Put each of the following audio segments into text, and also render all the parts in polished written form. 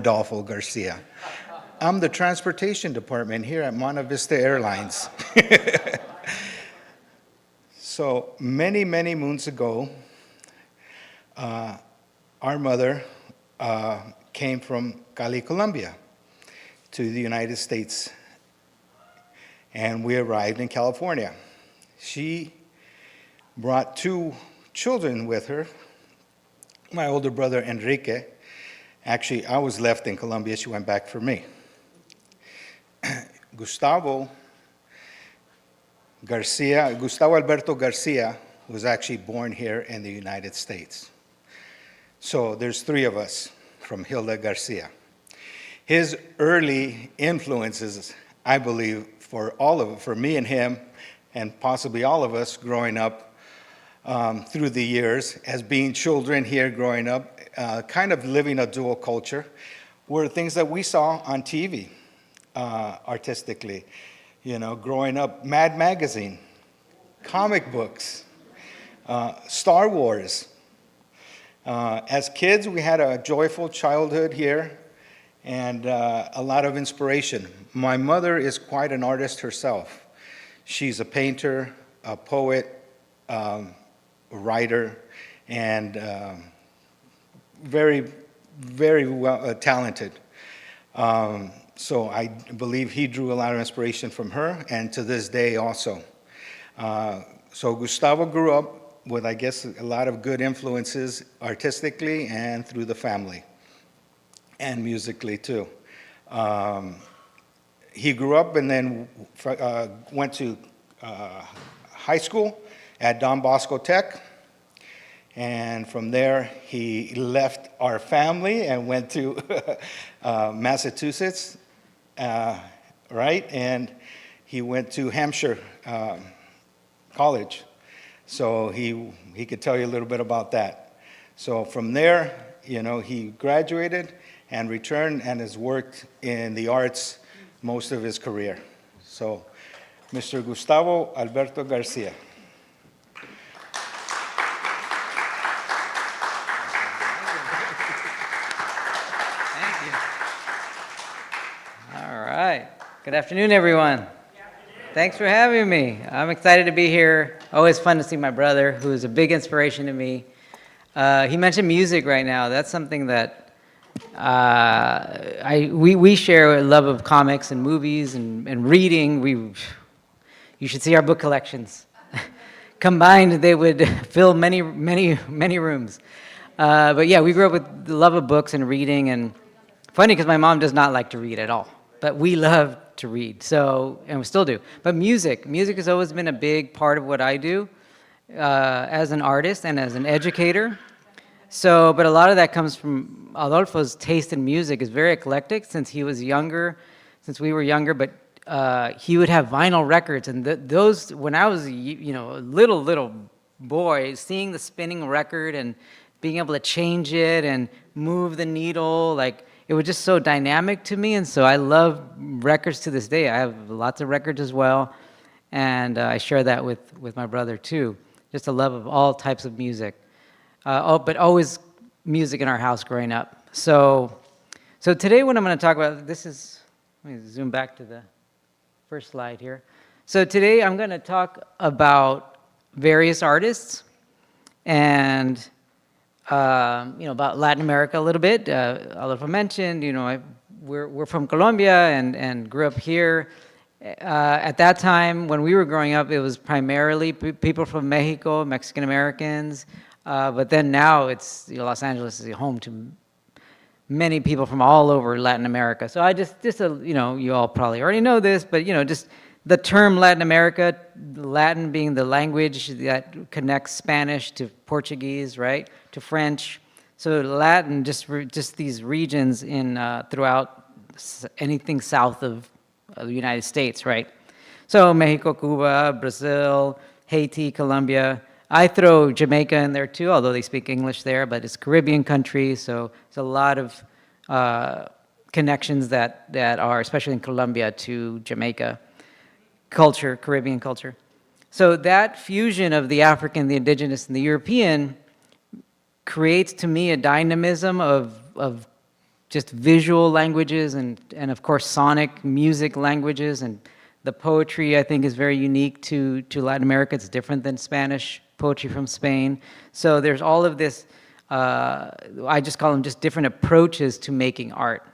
Gustavo Garcia. I'm the transportation department here at Monte Vista Airlines. So many, many moons ago, our mother came from Cali, Colombia, to the United States, and we arrived in California. She brought two children with her, my older brother Enrique. Actually, I was left in Colombia. She went back for me. Gustavo Alberto Garcia was actually born here in the United States. So there's three of us from Hilda Garcia. His early influences, I believe, for me and him, and possibly all of us growing up through the years, as being children here growing up, kind of living a dual culture, were things that we saw on TV artistically. You know, growing up, Mad Magazine, comic books, Star Wars. As kids, we had a joyful childhood here and a lot of inspiration. My mother is quite an artist herself. She's a painter, a poet, a writer, and very, very well talented. So I believe he drew a lot of inspiration from her, and to this day also. So Gustavo grew up with, I guess, a lot of good influences artistically and through the family, and musically too. He grew up and then went to high school at Don Bosco Tech. And from there, he left our family and went to Massachusetts, right? And he went to Hampshire College. So he could tell you a little bit about that. So from there, you know, he graduated and returned and has worked in the arts most of his career. So, Mr. Gustavo Alberto Garcia. All right. Good afternoon, everyone. Thanks for having me. I'm excited to be here. Always fun to see my brother, who is a big inspiration to me. He mentioned music right now. That's something that we share a love of comics and movies and reading. You should see our book collections. Combined, they would fill many, many, many rooms. But yeah, we grew up with the love of books and reading. And funny, because my mom does not like to read at all. But we love to read, and we still do. But music has always been a big part of what I do as an artist and as an educator. So, but a lot of that comes from Adolfo's taste in music is very eclectic since we were younger, but he would have vinyl records, and those, when I was, a little boy, seeing the spinning record and being able to change it and move the needle, like, it was just so dynamic to me, and so I love records to this day. I have lots of records as well, and I share that with my brother too. Just a love of all types of music. But always music in our house growing up. So today what I'm going to talk about, let me zoom back to the first slide here. So today I'm going to talk about various artists and about Latin America a little bit. Adolfo mentioned, we're from Colombia and grew up here. At that time, when we were growing up, it was primarily people from Mexico, Mexican Americans. But then now it's, Los Angeles is home to many people from all over Latin America. So I you all probably already know this, but just the term Latin America, Latin being the language that connects Spanish to Portuguese, right, to French. So Latin, just these regions in throughout anything south of the United States, right? So Mexico, Cuba, Brazil, Haiti, Colombia. I throw Jamaica in there too, although they speak English there, but it's Caribbean country, so it's a lot of connections that are, especially in Colombia, to Jamaica culture, Caribbean culture. So that fusion of the African, the indigenous, and the European creates to me a dynamism of just visual languages and of course sonic music languages, and the poetry I think is very unique to Latin America. It's different than Spanish poetry from Spain. So there's all of this, I just call them just different approaches to making art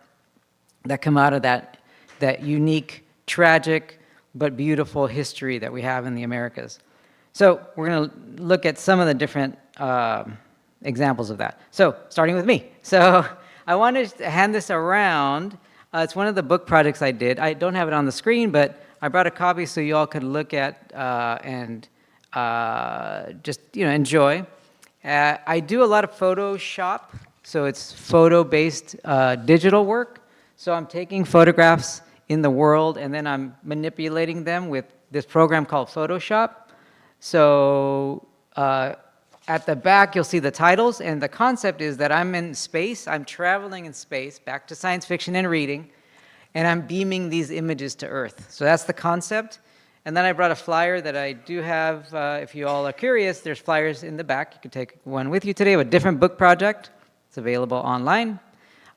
that come out of that unique, tragic, but beautiful history that we have in the Americas. So we're going to look at some of the different examples of that. So starting with me. So I wanted to hand this around. It's one of the book projects I did. I don't have it on the screen, but I brought a copy so you all could look at and just enjoy. I do a lot of Photoshop, so it's photo-based digital work. So I'm taking photographs in the world and then I'm manipulating them with this program called Photoshop. So at the back you'll see the titles, and the concept is that I'm in space, I'm traveling in space, back to science fiction and reading, and I'm beaming these images to Earth. So that's the concept. And then I brought a flyer that I do have, if you all are curious, there's flyers in the back. You can take one with you today of a different book project. It's available online.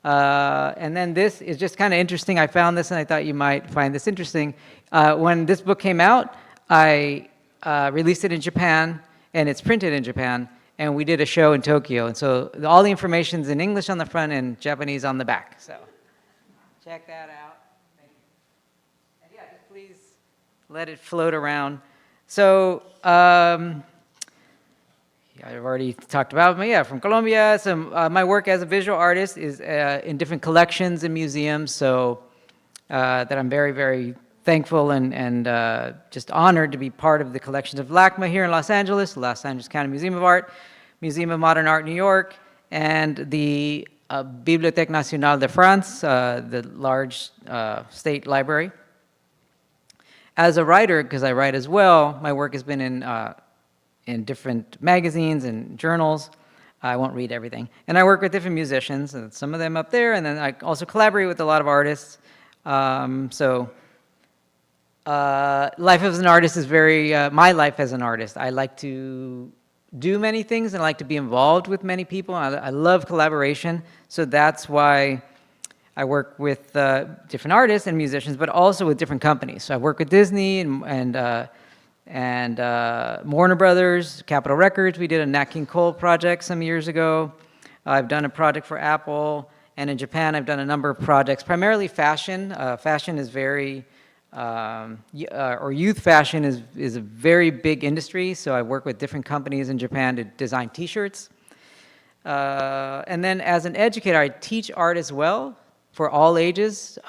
And then this is just kind of interesting. I found this and I thought you might find this interesting. When this book came out, I released it in Japan, and it's printed in Japan, and we did a show in Tokyo. And so all the information's in English on the front and Japanese on the back. So check that out. Thank you. And yeah, just please let it float around. So I've already talked about me. Yeah, from Colombia. So my work as a visual artist is in different collections and museums. So that I'm very, very thankful and just honored to be part of the collections of LACMA here in Los Angeles County Museum of Art, Museum of Modern Art, New York, and the Bibliothèque Nationale de France, the large state library. As a writer, because I write as well, my work has been in different magazines and journals. I won't read everything. And I work with different musicians, and some of them up there, and then I also collaborate with a lot of artists. Life as an artist is very, my life as an artist. I like to do many things and I like to be involved with many people. I love collaboration, so that's why I work with different artists and musicians, but also with different companies. So I work with Disney and Warner Brothers, Capitol Records. We did a Nat King Cole project some years ago. I've done a project for Apple, and in Japan I've done a number of projects, primarily fashion. Fashion is very, or youth fashion is a very big industry, so I work with different companies in Japan to design t-shirts. And then as an educator, I teach art as well for all ages.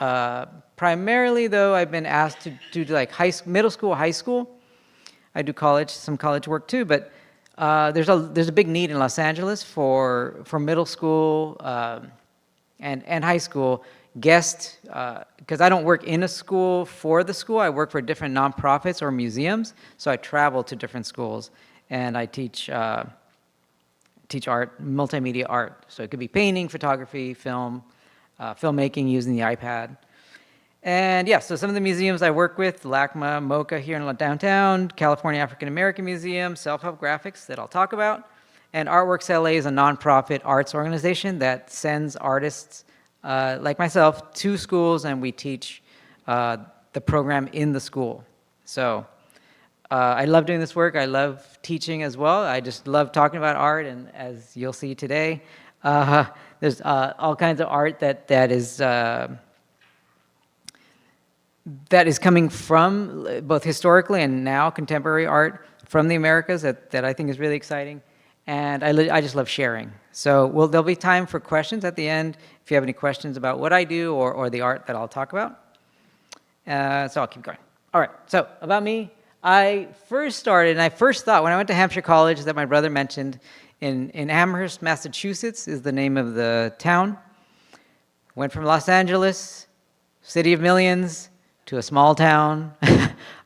Primarily though, I've been asked to do like middle school, high school. I do some college work too, but there's a big need in Los Angeles for middle school and high school guest, because I don't work in a school for the school. I work for different nonprofits or museums, so I travel to different schools and I teach art, multimedia art. So it could be painting, photography, film, filmmaking using the iPad. And yeah, so some of the museums I work with, LACMA, MoCA here in downtown, California African American Museum, Self-Help Graphics that I'll talk about, and Artworks LA is a nonprofit arts organization that sends artists like myself to schools, and we teach the program in the school. So I love doing this work. I love teaching as well. I just love talking about art, and as you'll see today, there's all kinds of art that is coming from both historically and now contemporary art from the Americas that I think is really exciting. And I just love sharing. So there'll be time for questions at the end if you have any questions about what I do or the art that I'll talk about. So I'll keep going. All right, so about me. I first started, and I first thought when I went to Hampshire College that my brother mentioned, in Amherst, Massachusetts is the name of the town. Went from Los Angeles, city of millions, to a small town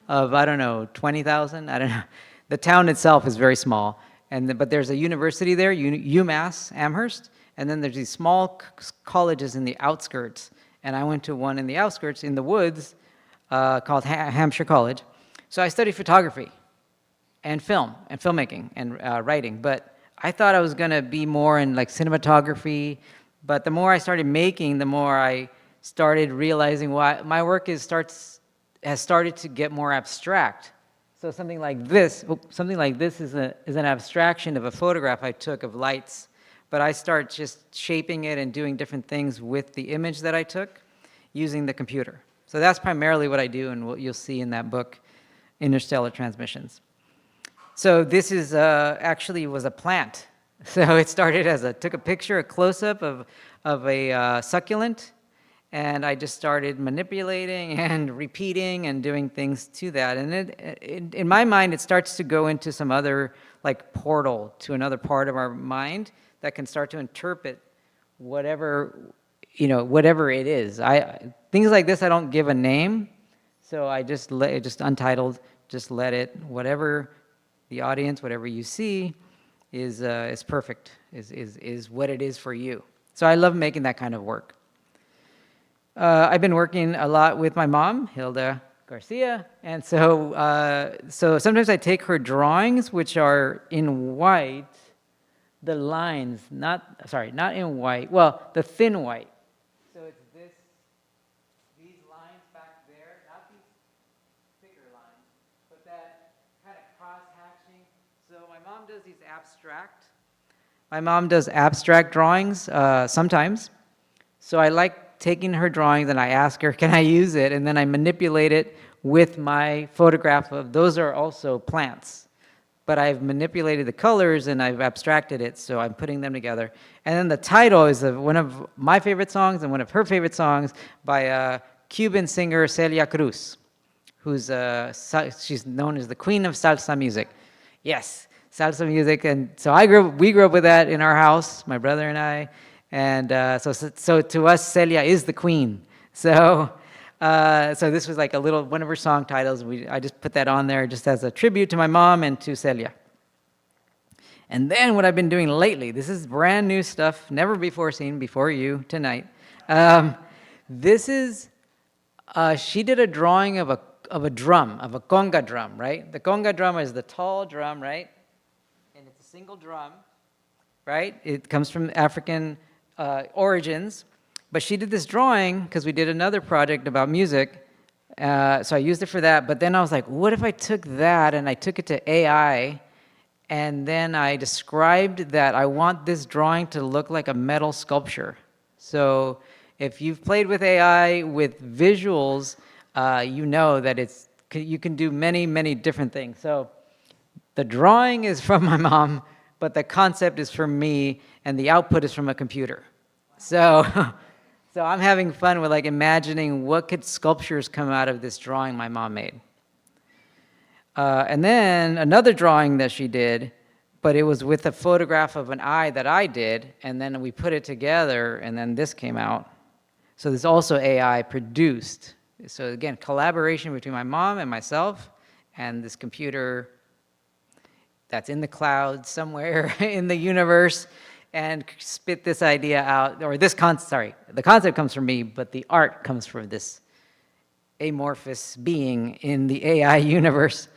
of, I don't know, 20,000, I don't know. The town itself is very small, but there's a university there, UMass Amherst, and then there's these small colleges in the outskirts, and I went to one in the outskirts, in the woods, called Hampshire College. So I studied photography and film and filmmaking and writing, but I thought I was gonna be more in like cinematography, But the more I started making, the more I started realizing why my work has started to get more abstract. So something like this is an abstraction of a photograph I took of lights, but I start just shaping it and doing different things with the image that I took using the computer. So that's primarily what I do and what you'll see in that book, Interstellar Transmissions. So this is actually was a plant. So it started as took a picture, a close-up of a succulent, and I just started manipulating and repeating and doing things to that. And in my mind, it starts to go into some other like portal to another part of our mind that can start to interpret whatever it is. Things like this I don't give a name, so I just let it, just untitled, just let it, whatever the audience, whatever you see is perfect, is what it is for you. So I love making that kind of work. I've been working a lot with my mom, Hilda Garcia, and so sometimes I take her drawings, which are in white, the lines, not in white, well, the thin white. So it's these lines back there, not these thicker lines, but that kind of cross-hatching. So my mom does these abstract. My mom does abstract drawings sometimes. So I like taking her drawings and I ask her, can I use it? And then I manipulate it with my photograph of, those are also plants. But I've manipulated the colors and I've abstracted it, so I'm putting them together. And then the title is one of my favorite songs and one of her favorite songs by a Cuban singer, Celia Cruz, she's known as the queen of salsa music. Yes, salsa music. And so we grew up with that in our house, my brother and I. And so to us, Celia is the queen. So this was like one of her song titles. I just put that on there just as a tribute to my mom and to Celia. And then what I've been doing lately, this is brand new stuff, never before seen before you tonight. She did a drawing of a drum, of a conga drum, right? The conga drum is the tall drum, right? And it's a single drum, right? It comes from African origins. But she did this drawing because we did another project about music. So I used it for that. But then I was like, what if I took that and I took it to AI and then I described that I want this drawing to look like a metal sculpture. So if you've played with AI with visuals, you know that you can do many, many different things. So the drawing is from my mom, but the concept is from me, and the output is from a computer. So I'm having fun with like imagining what could sculptures come out of this drawing my mom made. And then another drawing that she did, but it was with a photograph of an eye that I did, and then we put it together, and then this came out. So there's also AI produced. So again, collaboration between my mom and myself, and this computer that's in the cloud somewhere in the universe, and spit this idea out, or the concept comes from me, but the art comes from this amorphous being in the AI universe.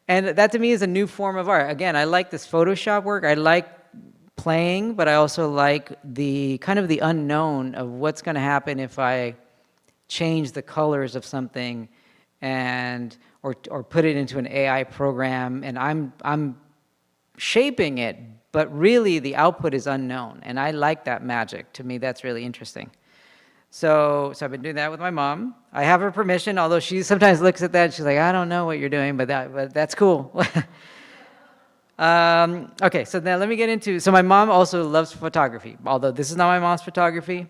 And that to me is a new form of art. Again, I like this Photoshop work. I like playing, but I also like the kind of the unknown of what's going to happen if I change the colors of something or put it into an AI program, and I'm shaping it, but really the output is unknown, and I like that magic. To me, that's really interesting. So I've been doing that with my mom. I have her permission, although she sometimes looks at that and she's like, I don't know what you're doing, but that's cool. Okay, so now let me get into, so my mom also loves photography, although this is not my mom's photography.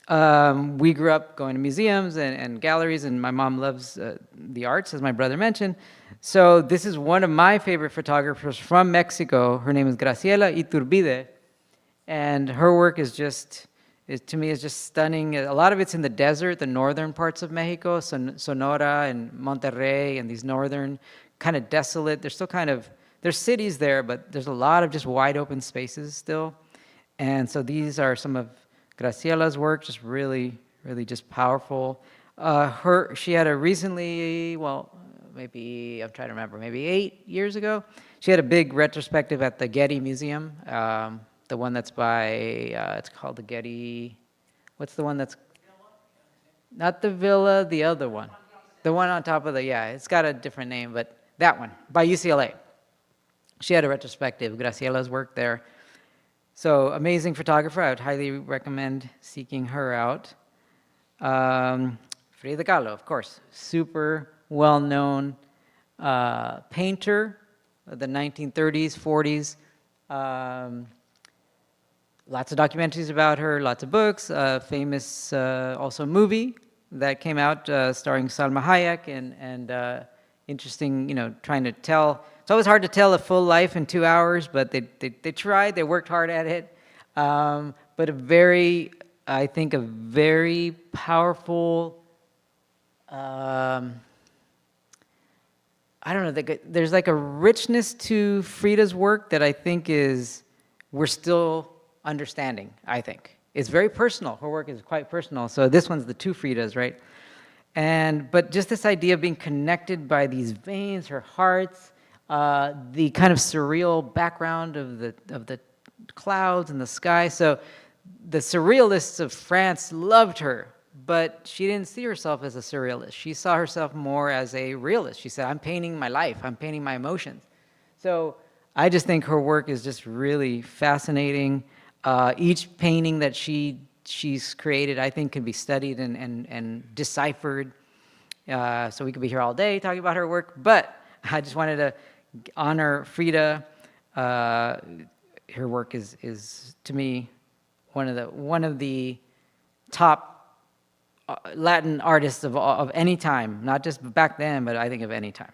We grew up going to museums and galleries, and my mom loves the arts, as my brother mentioned. So this is one of my favorite photographers from Mexico. Her name is Graciela Iturbide, and her work is to me, is just stunning. A lot of it's in the desert, the northern parts of Mexico, Sonora and Monterrey, and these northern, kind of desolate. There's still there's cities there, but there's a lot of just wide open spaces still. And so these are some of Graciela's work, just really, really just powerful. She had maybe, I'm trying to remember, maybe 8 years ago, she had a big retrospective at the Getty Museum. The one that's by, it's called the Getty, what's the one that's, not the Villa, the other one. The one on top of the, yeah, it's got a different name, but that one, by UCLA. She had a retrospective, Graciela's work there. So amazing photographer, I would highly recommend seeking her out. Frida Kahlo, of course, super well-known painter of the 1930s, 40s. Lots of documentaries about her, lots of books, famous also movie that came out starring Salma Hayek and interesting, trying to tell. It's always hard to tell a full life in 2 hours, but they tried, they worked hard at it. But I think a very powerful, I don't know, there's like a richness to Frida's work that I think we're still understanding, I think. It's very personal. Her work is quite personal. So this one's the two Fridas, right? But just this idea of being connected by these veins, her hearts, the kind of surreal background of the clouds and the sky. So the surrealists of France loved her, but she didn't see herself as a surrealist. She saw herself more as a realist. She said, I'm painting my life. I'm painting my emotions. So I just think her work is just really fascinating. Each painting that she's created, I think, can be studied and deciphered. So we could be here all day talking about her work, but I just wanted to honor Frida. Her work is to me one of the top Latin artists of any time, not just back then, but I think of any time.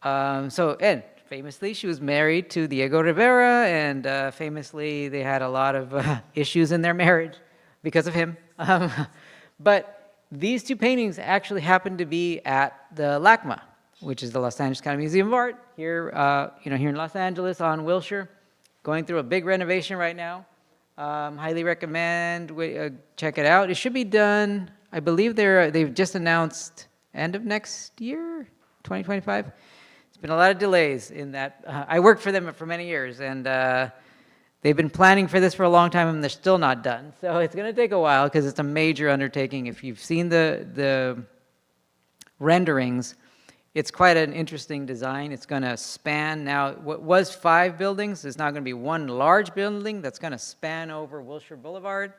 And famously, she was married to Diego Rivera, and famously, they had a lot of issues in their marriage because of him. But these two paintings actually happened to be at the LACMA, which is the Los Angeles County Museum of Art here, here in Los Angeles on Wilshire, going through a big renovation right now. Highly recommend check it out. It should be done. I believe they've just announced end of next year, 2025. Been a lot of delays in that. I worked for them for many years, and they've been planning for this for a long time, and they're still not done. So it's going to take a while because it's a major undertaking. If you've seen the renderings, it's quite an interesting design. It's going to span now. What was 5 buildings is now going to be one large building that's going to span over Wilshire Boulevard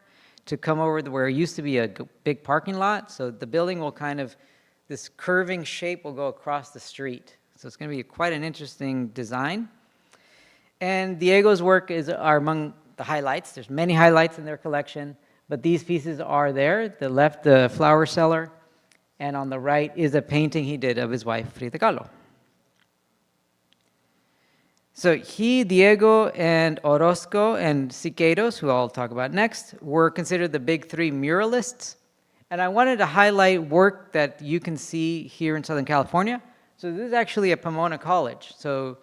to come over where it used to be a big parking lot. So the building will this curving shape will go across the street. So it's going to be quite an interesting design. And Diego's work are among the highlights. There's many highlights in their collection, but these pieces are there. The left, the flower cellar, and on the right is a painting he did of his wife, Frida Kahlo. So Diego, and Orozco, and Siqueiros, who I'll talk about next, were considered the big 3 muralists. And I wanted to highlight work that you can see here in Southern California. So this is actually at Pomona College. So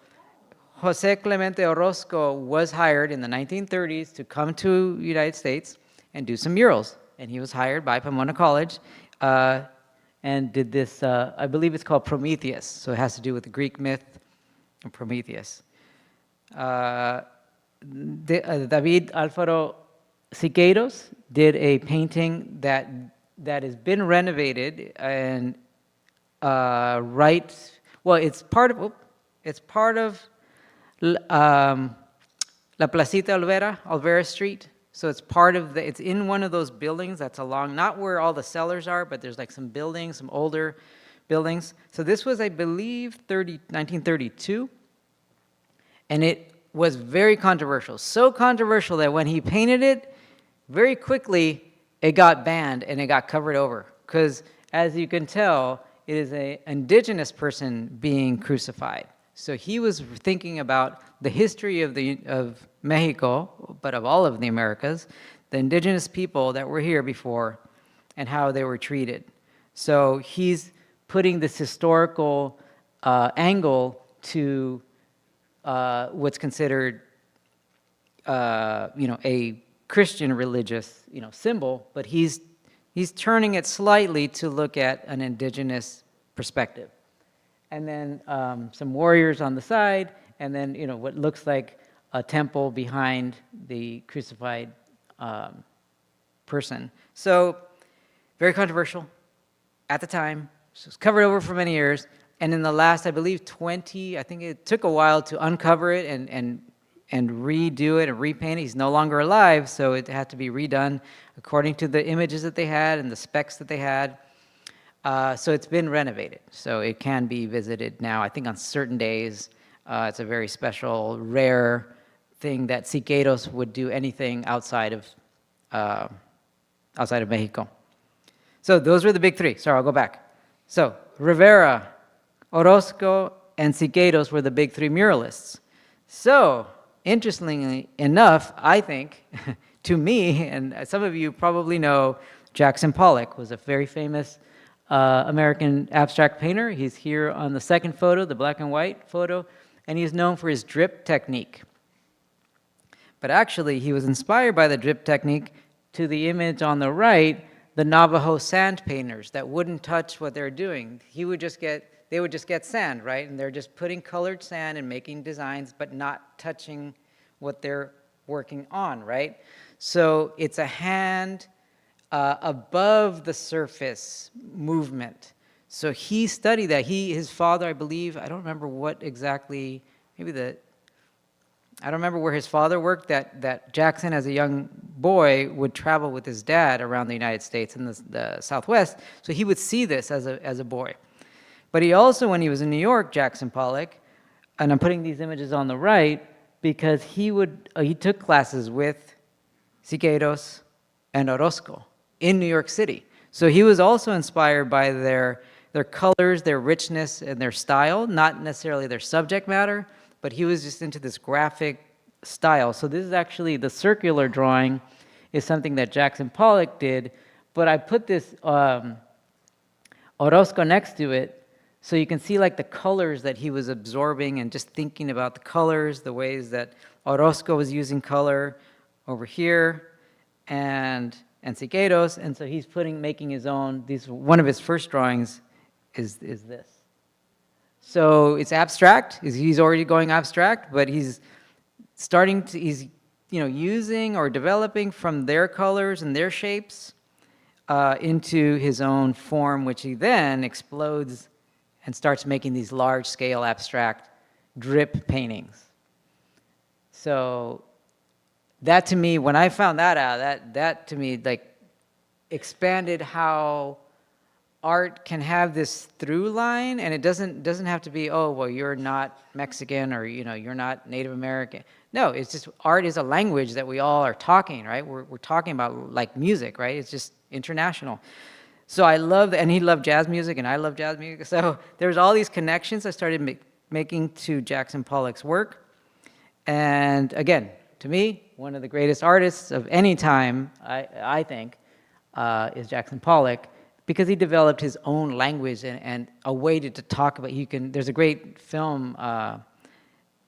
Jose Clemente Orozco was hired in the 1930s to come to the United States and do some murals. And he was hired by Pomona College and did this, I believe it's called Prometheus. So it has to do with the Greek myth of Prometheus. David Alfaro Siqueiros did a painting that has been renovated and it's part of La Placita Olvera Street. So it's part of it's in one of those buildings that's along, not where all the cellars are, but there's like some buildings, some older buildings. So this was, I believe, 1932. And it was very controversial. So controversial that when he painted it, very quickly, it got banned and it got covered over. Because as you can tell, it is an indigenous person being crucified. So he was thinking about the history of Mexico, but of all of the Americas, the indigenous people that were here before and how they were treated. So he's putting this historical angle to what's considered, a Christian religious, symbol, but he's turning it slightly to look at an indigenous perspective. And then some warriors on the side, and then, what looks like a temple behind the crucified person. So, very controversial at the time. So it was covered over for many years. And in the last, I believe, I think it took a while to uncover it and redo it and repaint it. He's no longer alive, so it had to be redone according to the images that they had and the specs that they had. So it's been renovated. So it can be visited now, I think on certain days. It's a very special, rare thing that Siqueiros would do anything outside of Mexico. So those were the big three. Sorry, I'll go back. So Rivera, Orozco, and Siqueiros were the big three muralists. So, interestingly enough, I think, to me, and some of you probably know, Jackson Pollock was a very famous American abstract painter. He's here on the second photo, the black and white photo, and he's known for his drip technique. But actually, he was inspired by the drip technique to the image on the right, the Navajo sand painters that wouldn't touch what they're doing. They would just get sand, right? And they're just putting colored sand and making designs, but not touching what they're working on, right? So it's a hand above the surface movement. So he studied that. His father, I believe, I don't remember what exactly, I don't remember where his father worked, that Jackson, as a young boy, would travel with his dad around the United States and the Southwest, so he would see this as a boy. But he also, when he was in New York, Jackson Pollock, and I'm putting these images on the right, because he took classes with Siqueiros and Orozco in New York City. So he was also inspired by their colors, their richness, and their style, not necessarily their subject matter, but he was just into this graphic style. So this is actually, the circular drawing is something that Jackson Pollock did, but I put this Orozco next to it, so you can see like the colors that he was absorbing and just thinking about the colors, the ways that Orozco was using color over here, and Siqueiros, and so he's making his own. One of his first drawings is this. So it's abstract. He's already going abstract, but he's using or developing from their colors and their shapes into his own form, which he then explodes and starts making these large-scale abstract drip paintings. So that, to me, when I found that out, that to me like expanded how art can have this through line, and it doesn't have to be, oh, well, you're not Mexican, or you're not Native American. No, it's just art is a language that we all are talking, right? We're talking about like music, right? It's just international. So I love that, and he loved jazz music, and I love jazz music. So there's all these connections I started making to Jackson Pollock's work. And again, to me, one of the greatest artists of any time, I think, is Jackson Pollock, because he developed his own language and a way to talk about. There's a great film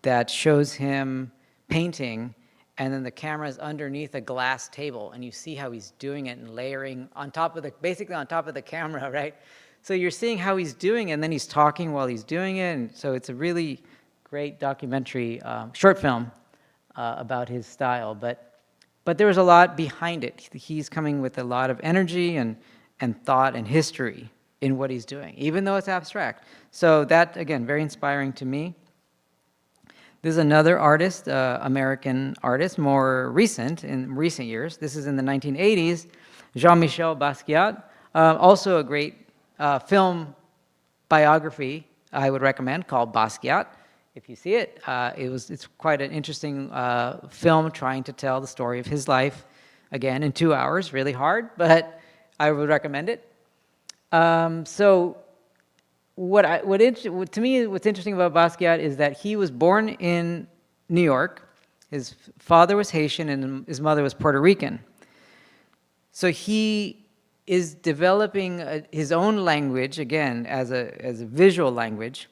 that shows him painting, and then the camera's underneath a glass table, and you see how he's doing it and layering basically on top of the camera, right? So you're seeing how he's doing it, and then he's talking while he's doing it, and so it's a really great documentary, short film about his style. But there was a lot behind it. He's coming with a lot of energy and thought and history in what he's doing, even though it's abstract. So that, again, very inspiring to me. This is another artist, American artist, in recent years. This is in the 1980s, Jean-Michel Basquiat. Also a great film biography I would recommend, called Basquiat. If you see it, it's quite an interesting film trying to tell the story of his life, again, in 2 hours, really hard, but I would recommend it. So to me, what's interesting about Basquiat is that he was born in New York. His father was Haitian and his mother was Puerto Rican. So he is developing his own language, again, as a visual language.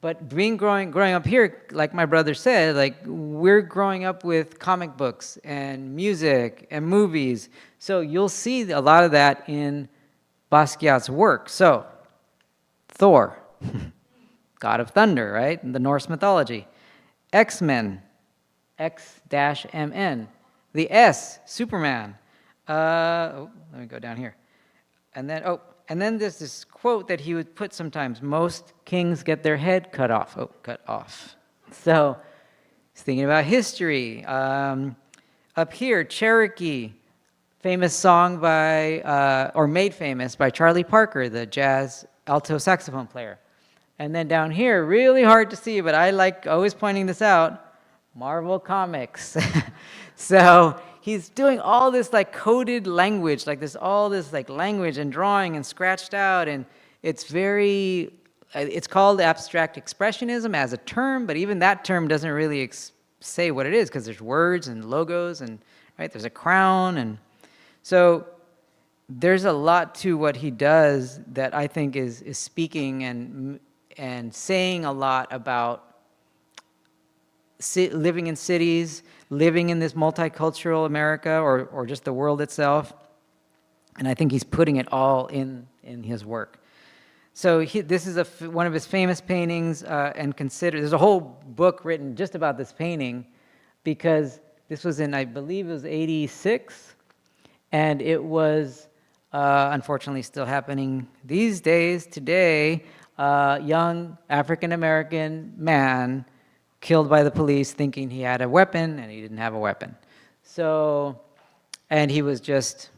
But growing up here, like my brother said, like we're growing up with comic books and music and movies. So you'll see a lot of that in Basquiat's work. So Thor, God of Thunder, right? In the Norse mythology. X-Men, X-MN. The S, Superman. Let me go down here. And then there's this quote that he would put sometimes: most kings get their head cut off. Oh, cut off. So he's thinking about history. Up here, Cherokee, famous song by, or made famous by Charlie Parker, the jazz alto saxophone player. And then down here, really hard to see, but I like always pointing this out, Marvel Comics. So he's doing all this like coded language, like this, all this like language and drawing and scratched out, and it's very, it's called abstract expressionism as a term, but even that term doesn't really say what it is, because there's words and logos and, right, there's a crown, and so there's a lot to what he does that I think is speaking and saying a lot about living in cities, living in this multicultural America, or just the world itself. And I think he's putting it all in his work. So this is one of his famous paintings, and there's a whole book written just about this painting, because this was in, I believe it was 86, and it was unfortunately still happening these days, today, young African-American man killed by the police thinking he had a weapon, and he didn't have a weapon. So, and he was just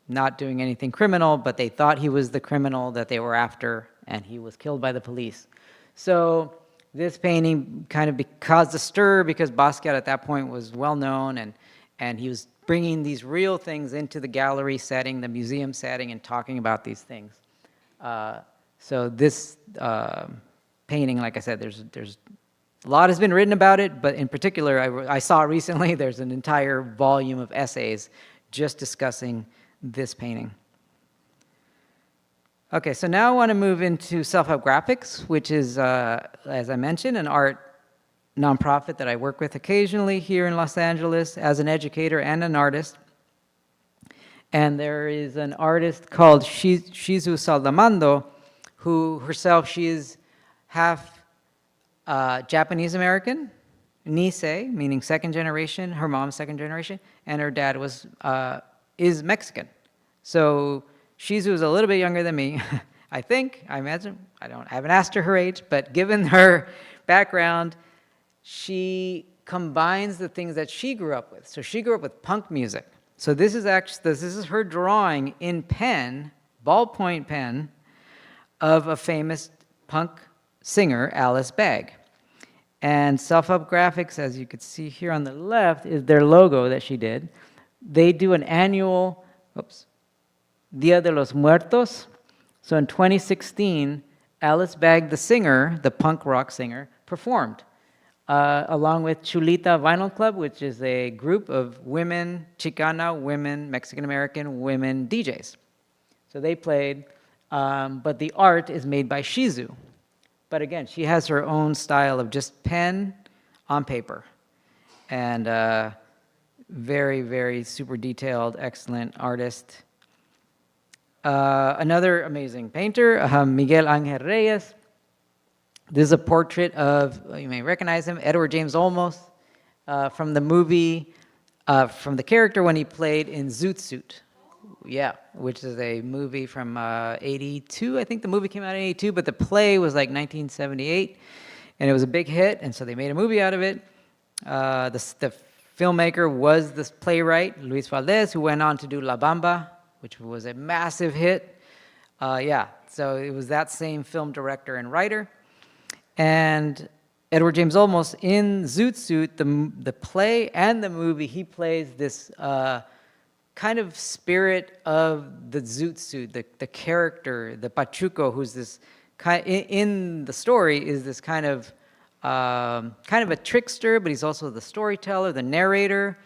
not doing anything criminal, but they thought he was the criminal that they were after, and he was killed by the police. So this painting kind of caused a stir, because Basquiat at that point was well known, and he was bringing these real things into the gallery setting, the museum setting, and talking about these things. So this painting, like I said, there's a lot has been written about it, but in particular, I saw recently there's an entire volume of essays just discussing this painting. Okay, so now I want to move into Self-Help Graphics, which is, as I mentioned, an art nonprofit that I work with occasionally here in Los Angeles as an educator and an artist. And there is an artist called Shizu Saldamando, who herself, she is half Japanese American, Nisei, meaning second generation, her mom's second generation, and her dad is Mexican. So Shizu is a little bit younger than me, I imagine. I haven't asked her age, but given her background, she combines the things that she grew up with. So she grew up with punk music. So this is her drawing in pen, ballpoint pen, of a famous punk singer, Alice Bagg. And Self-Help Graphics, as you could see here on the left, is their logo that she did. They do an annual, Dia de los Muertos. So in 2016, Alice Bagg, the singer, the punk rock singer, performed, along with Chulita Vinyl Club, which is a group of women, Chicana women, Mexican-American women DJs. So they played, but the art is made by Shizu. But again, she has her own style of just pen on paper. And very, very super detailed, excellent artist. Another amazing painter, Miguel Angel Reyes. This is a portrait of, you may recognize him, Edward James Olmos, from the movie, from the character when he played in Zoot Suit. Yeah, which is a movie from 82. I think the movie came out in 82, but the play was like 1978, and it was a big hit, and so they made a movie out of it. The filmmaker was the playwright, Luis Valdez, who went on to do La Bamba, which was a massive hit. So it was that same film director and writer. And Edward James Olmos, in Zoot Suit, the play and the movie, he plays this kind of spirit of the Zoot Suit, the character, the Pachuco, who's this in the story is this kind of a trickster, but he's also the storyteller, the narrator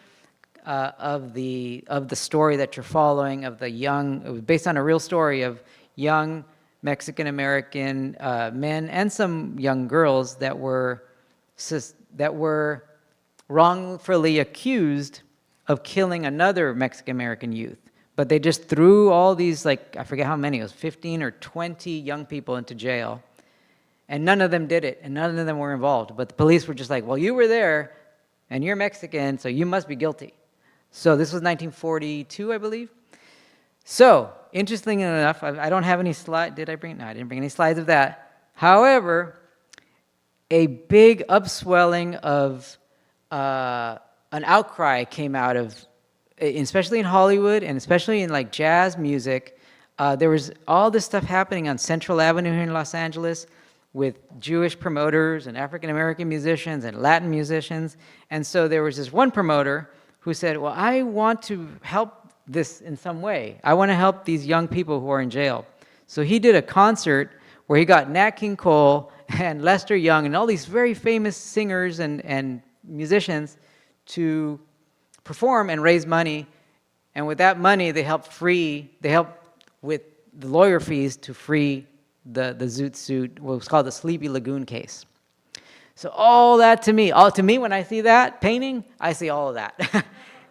of the story that you're following, of the young. It was based on a real story of young Mexican-American men and some young girls that were wrongfully accused of killing another Mexican-American youth. But they just threw all these, like, I forget how many, it was 15 or 20 young people into jail. And none of them did it, and none of them were involved. But the police were just like, well, you were there, and you're Mexican, so you must be guilty. So this was 1942, I believe. So, interestingly enough, I don't have any slides. Did I bring? No, I didn't bring any slides of that. However, a big upswelling of an outcry came out of, especially in Hollywood and especially in like jazz music. There was all this stuff happening on Central Avenue here in Los Angeles with Jewish promoters and African American musicians and Latin musicians. And so there was this one promoter who said, well, I want to help this in some way. I want to help these young people who are in jail. So he did a concert where he got Nat King Cole and Lester Young and all these very famous singers and musicians to perform and raise money. And with that money, they helped with the lawyer fees to free the Zoot Suit, what was called the Sleepy Lagoon case. So all that to me when I see that painting, I see all of that.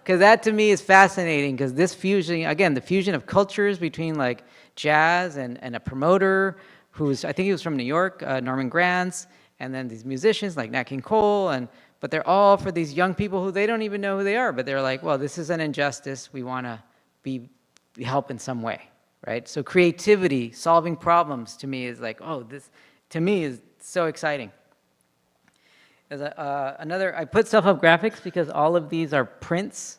Because that to me is fascinating, because this fusion, again, the fusion of cultures between like jazz and a promoter who's, I think he was from New York, Norman Granz, and then these musicians like Nat King Cole, but they're all for these young people who they don't even know who they are, but they're like, well, this is an injustice, we want to help in some way, right? So creativity, solving problems to me is like, oh, this to me is so exciting. I put self-help graphics because all of these are prints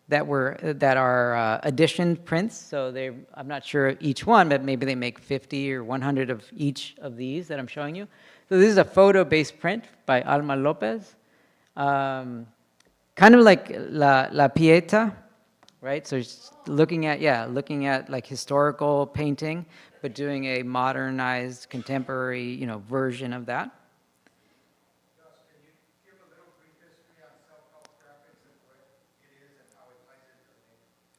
that are edition prints. So I'm not sure each one, but maybe they make 50 or 100 of each of these that I'm showing you. So this is a photo-based print by Alma Lopez, kind of like La Pieta, right? So it's looking at like historical painting, but doing a modernized, contemporary, version of that.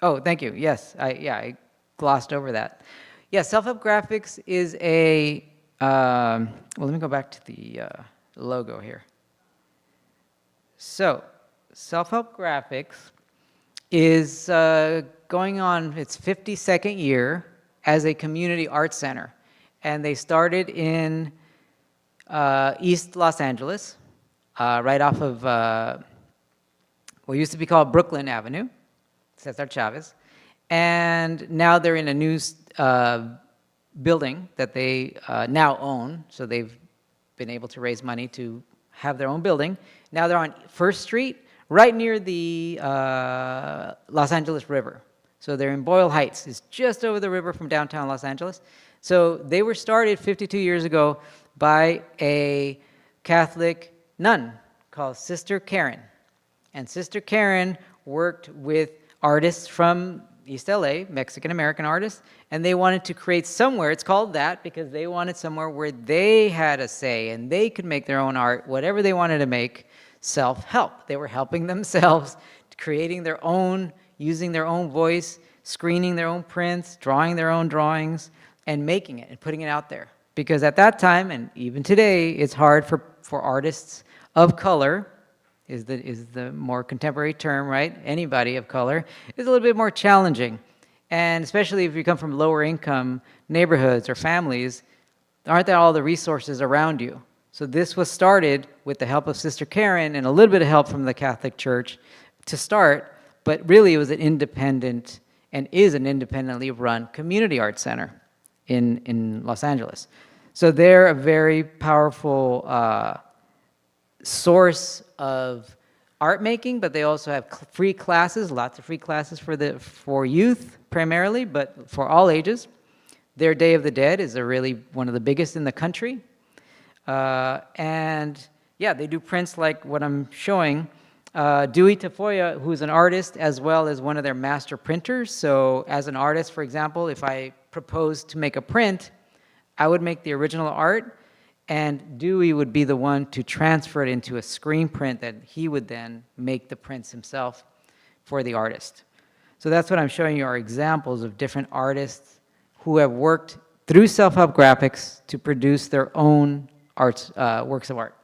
Oh, thank you. Yes, I glossed over that. Yeah, self-help graphics is well, let me go back to the logo here. So, self-help graphics is going on its 52nd year as a community arts center. And they started in East Los Angeles, right off of what used to be called Brooklyn Avenue. Cesar Chavez, and now they're in a new building that they now own, so they've been able to raise money to have their own building. Now they're on First Street, right near the Los Angeles River. So they're in Boyle Heights, it's just over the river from downtown Los Angeles. So they were started 52 years ago by a Catholic nun called Sister Karen. And Sister Karen worked with artists from East LA, Mexican-American artists, and they wanted to create somewhere, it's called that because they wanted somewhere where they had a say and they could make their own art, whatever they wanted to make, self-help. They were helping themselves, creating their own, using their own voice, screening their own prints, drawing their own drawings, and making it and putting it out there. Because at that time, and even today, it's hard for artists of color, is the more contemporary term, right? Anybody of color is a little bit more challenging. And especially if you come from lower income neighborhoods or families, aren't there all the resources around you? So this was started with the help of Sister Karen and a little bit of help from the Catholic Church to start, but really it was an independent and is an independently run community arts center in Los Angeles. So they're a very powerful source of art making, but they also have free classes, lots of free classes for youth primarily, but for all ages. Their Day of the Dead is really one of the biggest in the country. And yeah, they do prints like what I'm showing. Dewey Tafoya, who's an artist as well as one of their master printers. So as an artist, for example, if I proposed to make a print, I would make the original art, and Dewey would be the one to transfer it into a screen print that he would then make the prints himself for the artist. So that's what I'm showing you are examples of different artists who have worked through self-help graphics to produce their own works of art.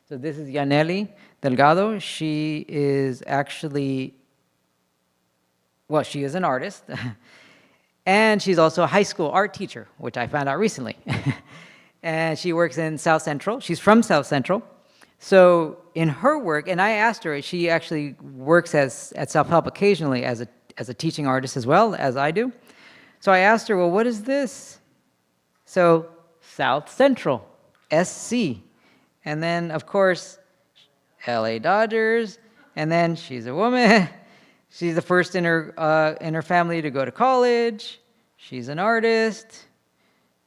So this is Yaneli Delgado. She is actually, well, she is an artist, and she's also a high school art teacher, which I found out recently. And she works in South Central. She's from South Central. So in her work, and I asked her, she actually works at Self-Help occasionally as a teaching artist as well, as I do. So I asked her, well, what is this? So South Central, SC. And then, of course, LA Dodgers. And then she's a woman. She's the first in her family to go to college. She's an artist.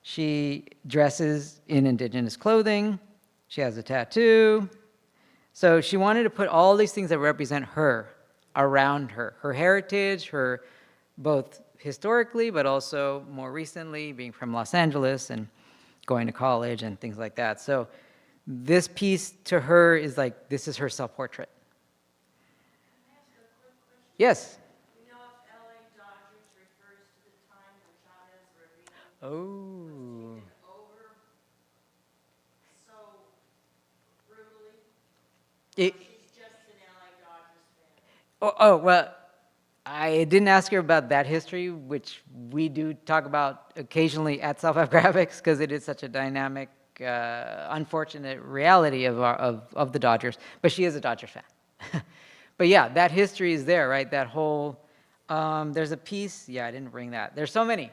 She dresses in indigenous clothing. She has a tattoo. So she wanted to put all these things that represent her around her heritage, her both historically, but also more recently being from Los Angeles and going to college and things like that. So this piece to her is like, this is her self-portrait. Can I ask a quick question? Yes. You know if LA Dodgers refers to the time when Chavez Ravine Oh. was taken over so brutally? It, She's just an LA Dodgers fan. well, I didn't ask her about that history, which we do talk about occasionally at Self-Help Graphics because it is such a dynamic, unfortunate reality of the Dodgers. But she is a Dodgers fan. But yeah, that history is there, right? That whole, there's a piece, yeah, I didn't bring that. There's so many.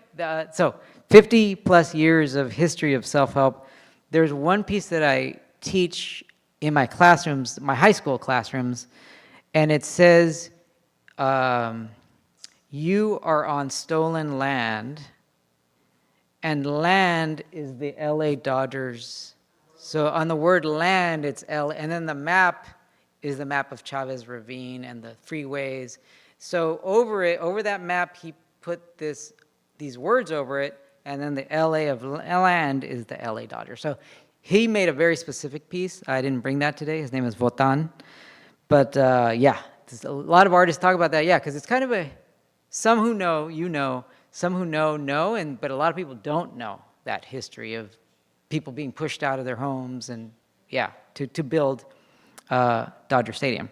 So 50 plus years of history of self-help. There's one piece that I teach in my classrooms, my high school classrooms, and it says, you are on stolen land, and land is the LA Dodgers. So on the word land, it's L, and then the map is the map of Chavez Ravine and the freeways. So over that map, he put these words over it, and then the LA of land is the LA Dodgers. So he made a very specific piece. I didn't bring that today. His name is Votan. But yeah, a lot of artists talk about that, yeah, because it's kind of some who know, some who know, but a lot of people don't know that history of people being pushed out of their homes and, yeah, to build Dodger Stadium.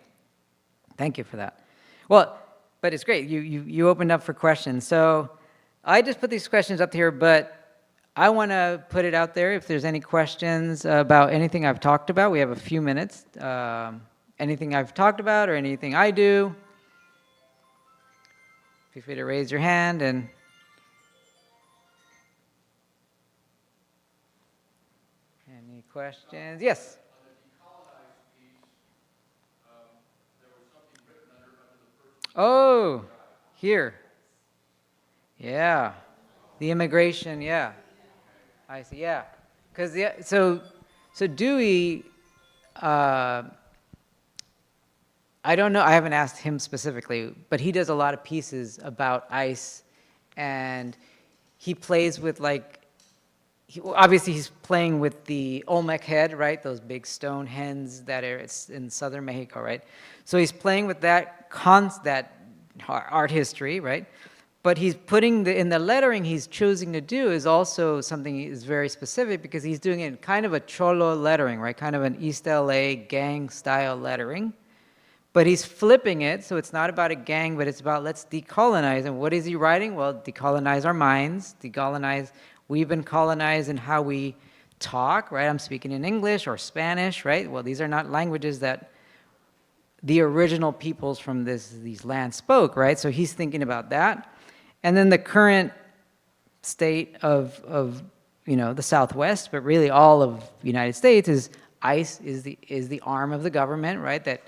Thank you for that. Well, but it's great. You opened up for questions. So I just put these questions up here, but I want to put it out there if there's any questions about anything I've talked about. We have a few minutes. Anything I've talked about or anything I do, feel free to raise your hand. And any questions? Yes? On the decolonized piece, there was something written under the first. Oh, here. Yeah. The immigration, yeah. I see, yeah. Because, yeah, so Dewey, I don't know, I haven't asked him specifically, but he does a lot of pieces about ICE, and he plays with obviously he's playing with the Olmec head, right? Those big stone hens that are in southern Mexico, right? So he's playing with that art history, right? But he's putting in the lettering he's choosing to do is also something is very specific because he's doing it in kind of a cholo lettering, right? Kind of an East LA gang style lettering. But he's flipping it, so it's not about a gang, but it's about let's decolonize. And what is he writing? Well, decolonize our minds, decolonize. We've been colonized in how we talk, right? I'm speaking in English or Spanish, right? Well, these are not languages that the original peoples from these lands spoke, right? So he's thinking about that. And then the current state of the Southwest, but really all of the United States is ICE is the arm of the government, right? That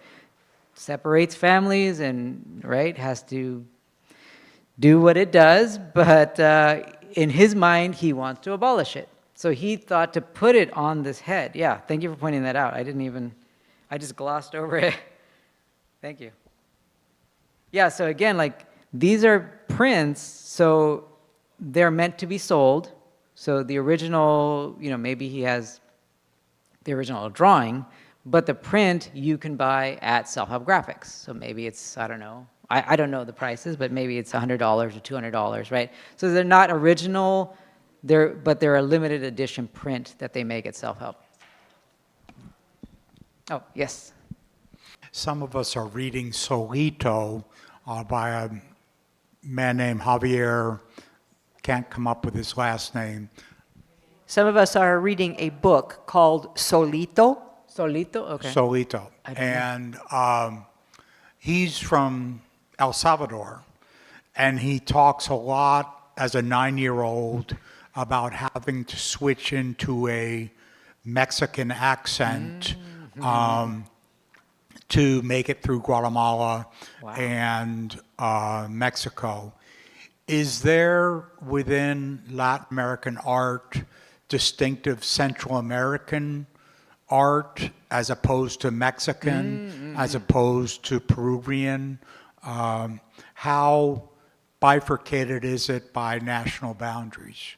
separates families and, right, has to do what it does, but in his mind, he wants to abolish it. So he thought to put it on this head. Yeah, thank you for pointing that out. I just glossed over it. Thank you. Yeah, so again, these are prints, so they're meant to be sold. So the original, maybe he has the original drawing, but the print you can buy at Self-Help Graphics. So maybe it's, I don't know, I don't know the prices, but maybe it's $100 or $200, right? So they're not original, but they're a limited edition print that they make at Self-Help. Oh, yes. Some of us are reading Solito by a man named Javier, can't come up with his last name. Some of us are reading a book called Solito, Solito? Okay. Solito. I don't know. And he's from El Salvador, and he talks a lot as a 9-year-old about having to switch into a Mexican accent to make it through Guatemala Wow. and Mexico. Is there within Latin American art distinctive Central American art as opposed to Mexican, as opposed to Peruvian? How bifurcated is it by national boundaries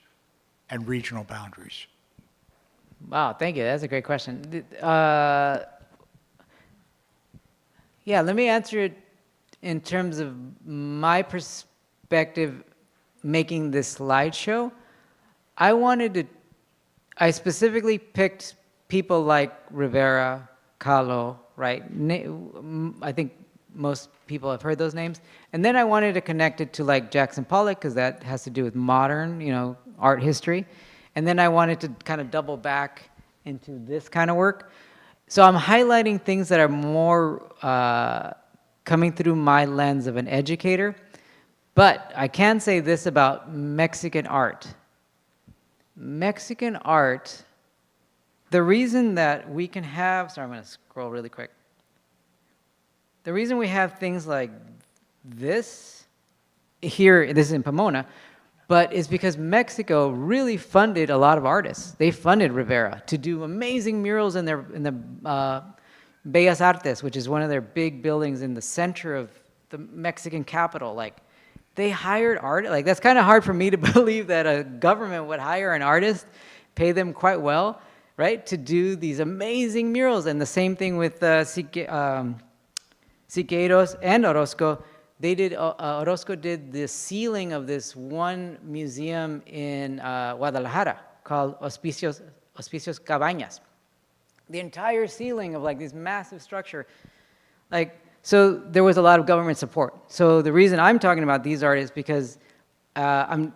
and regional boundaries? Wow, thank you. That's a great question. Yeah, let me answer it in terms of my perspective making this slideshow. I specifically picked people like Rivera, Kahlo, right? I think most people have heard those names. And then I wanted to connect it to like Jackson Pollock, because that has to do with modern, art history. And then I wanted to kind of double back into this kind of work. So I'm highlighting things that are more coming through my lens of an educator. But I can say this about Mexican art. Mexican art, the reason that we can have, sorry, I'm going to scroll really quick. The reason we have things like this here, this is in Pomona, but is because Mexico really funded a lot of artists. They funded Rivera to do amazing murals in the Bellas Artes, which is one of their big buildings in the center of the Mexican capital. Like, they hired art. Like, that's kind of hard for me to believe that a government would hire an artist, pay them quite well, right, to do these amazing murals. And the same thing with Siqueiros and Orozco. They did, Orozco did the ceiling of this one museum in Guadalajara called Hospicios Cabañas. The entire ceiling of like this massive structure. Like, so there was a lot of government support. So the reason I'm talking about these artists because I'm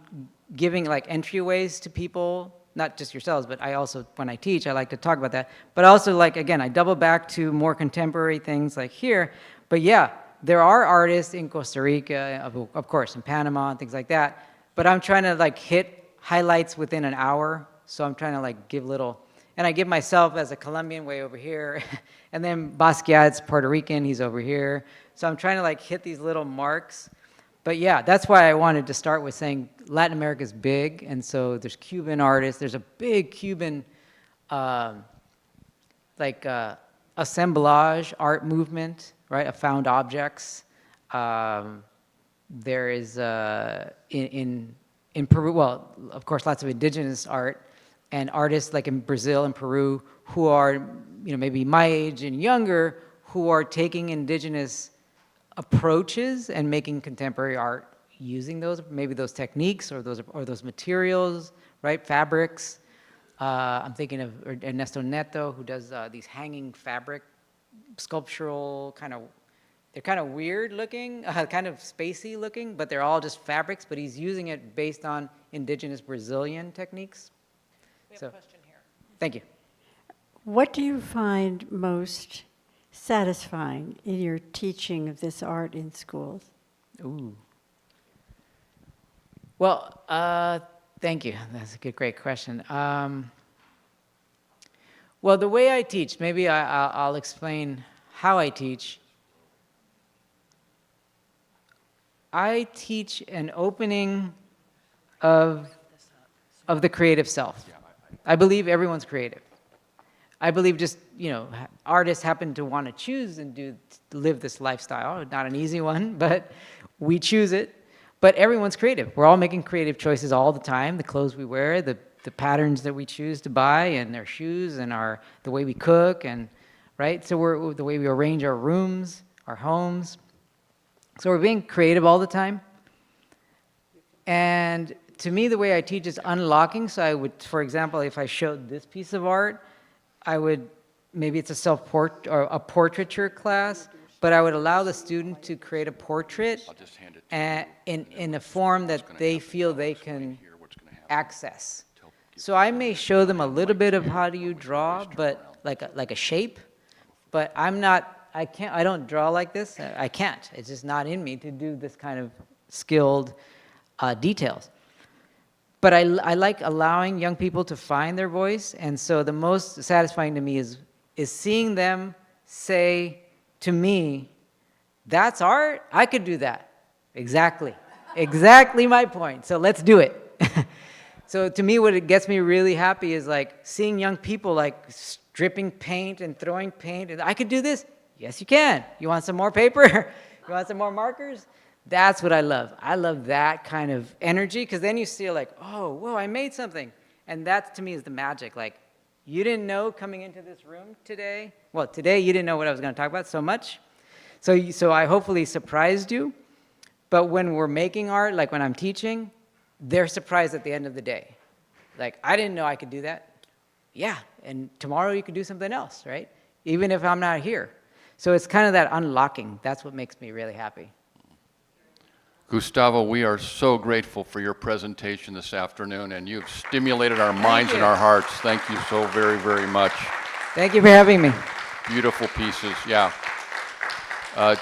giving like entryways to people, not just yourselves, but I also, when I teach, I like to talk about that. But also, like, again, I double back to more contemporary things like here. But yeah, there are artists in Costa Rica, of course, in Panama and things like that. But I'm trying to like hit highlights within an hour. So I'm trying to like give little, and I give myself as a Colombian way over here. And then Basquiat's Puerto Rican, he's over here. So I'm trying to like hit these little marks. But yeah, that's why I wanted to start with saying Latin America is big. And so there's Cuban artists. There's a big Cuban assemblage art movement, right, of found objects. There is in Peru, well, of course, lots of indigenous art and artists like in Brazil and Peru who are, maybe my age and younger, who are taking indigenous approaches and making contemporary art using those, maybe those techniques or those materials, right, fabrics. I'm thinking of Ernesto Neto, who does these hanging fabric sculptural they're kind of weird looking, kind of spacey looking, but they're all just fabrics, but he's using it based on indigenous Brazilian techniques. We have So, a question here. thank you. What do you find most satisfying in your teaching of this art in schools? Ooh. Well, thank you. That's a great question. Well, the way I teach, maybe I'll explain how I teach. I teach an opening of the creative self. I believe everyone's creative. I believe just, artists happen to want to choose and live this lifestyle. Not an easy one, but we choose it. But everyone's creative. We're all making creative choices all the time. The clothes we wear, the patterns that we choose to buy, and our shoes, and the way we cook, and right. So the way we arrange our rooms, our homes. So we're being creative all the time. And to me, the way I teach is unlocking. So I would, for example, if I showed this piece of art, maybe it's a self-portrait or a portraiture class, but I would allow the student to create a portrait in a form that they feel they can access. So I may show them a little bit of how do you draw, but like a shape, but I don't draw like this. I can't. It's just not in me to do this kind of skilled details. But I like allowing young people to find their voice, and so the most satisfying to me is seeing them say to me, "That's art. I could do that." Exactly my point. So let's do it. So to me, what it gets me really happy is like seeing young people like stripping paint and throwing paint. And I could do this. Yes, you can. You want some more paper? You want some more markers? That's what I love. I love that kind of energy, because then you see like, oh, whoa, I made something. And that to me is the magic. Like, you didn't know coming into this room today. Well, today you didn't know what I was going to talk about so much. So I hopefully surprised you. But when we're making art, like when I'm teaching, they're surprised at the end of the day. Like, I didn't know I could do that. Yeah, and tomorrow you could do something else, right? Even if I'm not here. So it's kind of that unlocking. That's what makes me really happy. Gustavo, we are so grateful for your presentation this afternoon, and you've stimulated our minds and our hearts. Thank you so very, very much. Thank you for having me. Beautiful pieces, yeah.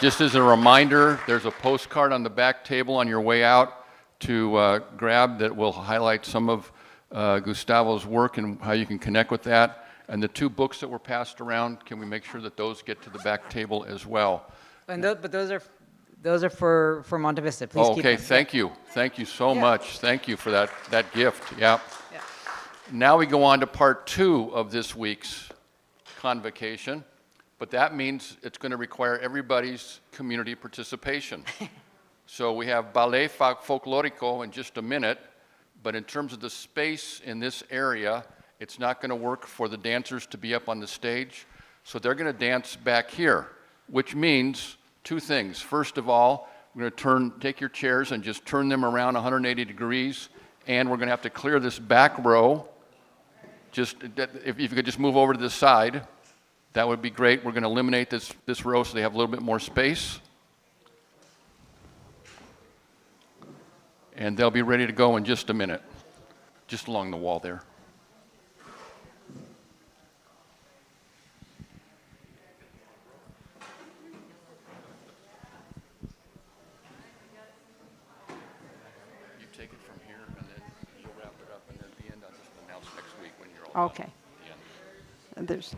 Just as a reminder, there's a postcard on the back table on your way out to grab that will highlight some of Gustavo's work and how you can connect with that. And the 2 books that were passed around, can we make sure that those get to the back table as well? And but those are for Monte Vista. Please keep Okay, them. thank you. Thank you so much. Thank you for that gift, yeah. Yeah. Now we go on to part 2 of this week's Convocation, but that means it's going to require everybody's community participation. So we have Ballet Folklorico in just a minute, but in terms of the space in this area, it's not going to work for the dancers to be up on the stage, so they're going to dance back here, which means 2 things. First of all, we're going to take your chairs and just turn them around 180 degrees, and we're going to have to clear this back row. Just if you could just move over to the side, that would be great. We're going to eliminate this row so they have a little bit more space. And they'll be ready to go in just a minute, just along the wall there. You take it from here, and then you'll wrap it up, and at the end, I'll just announce next week when you're all done. Okay. At the end.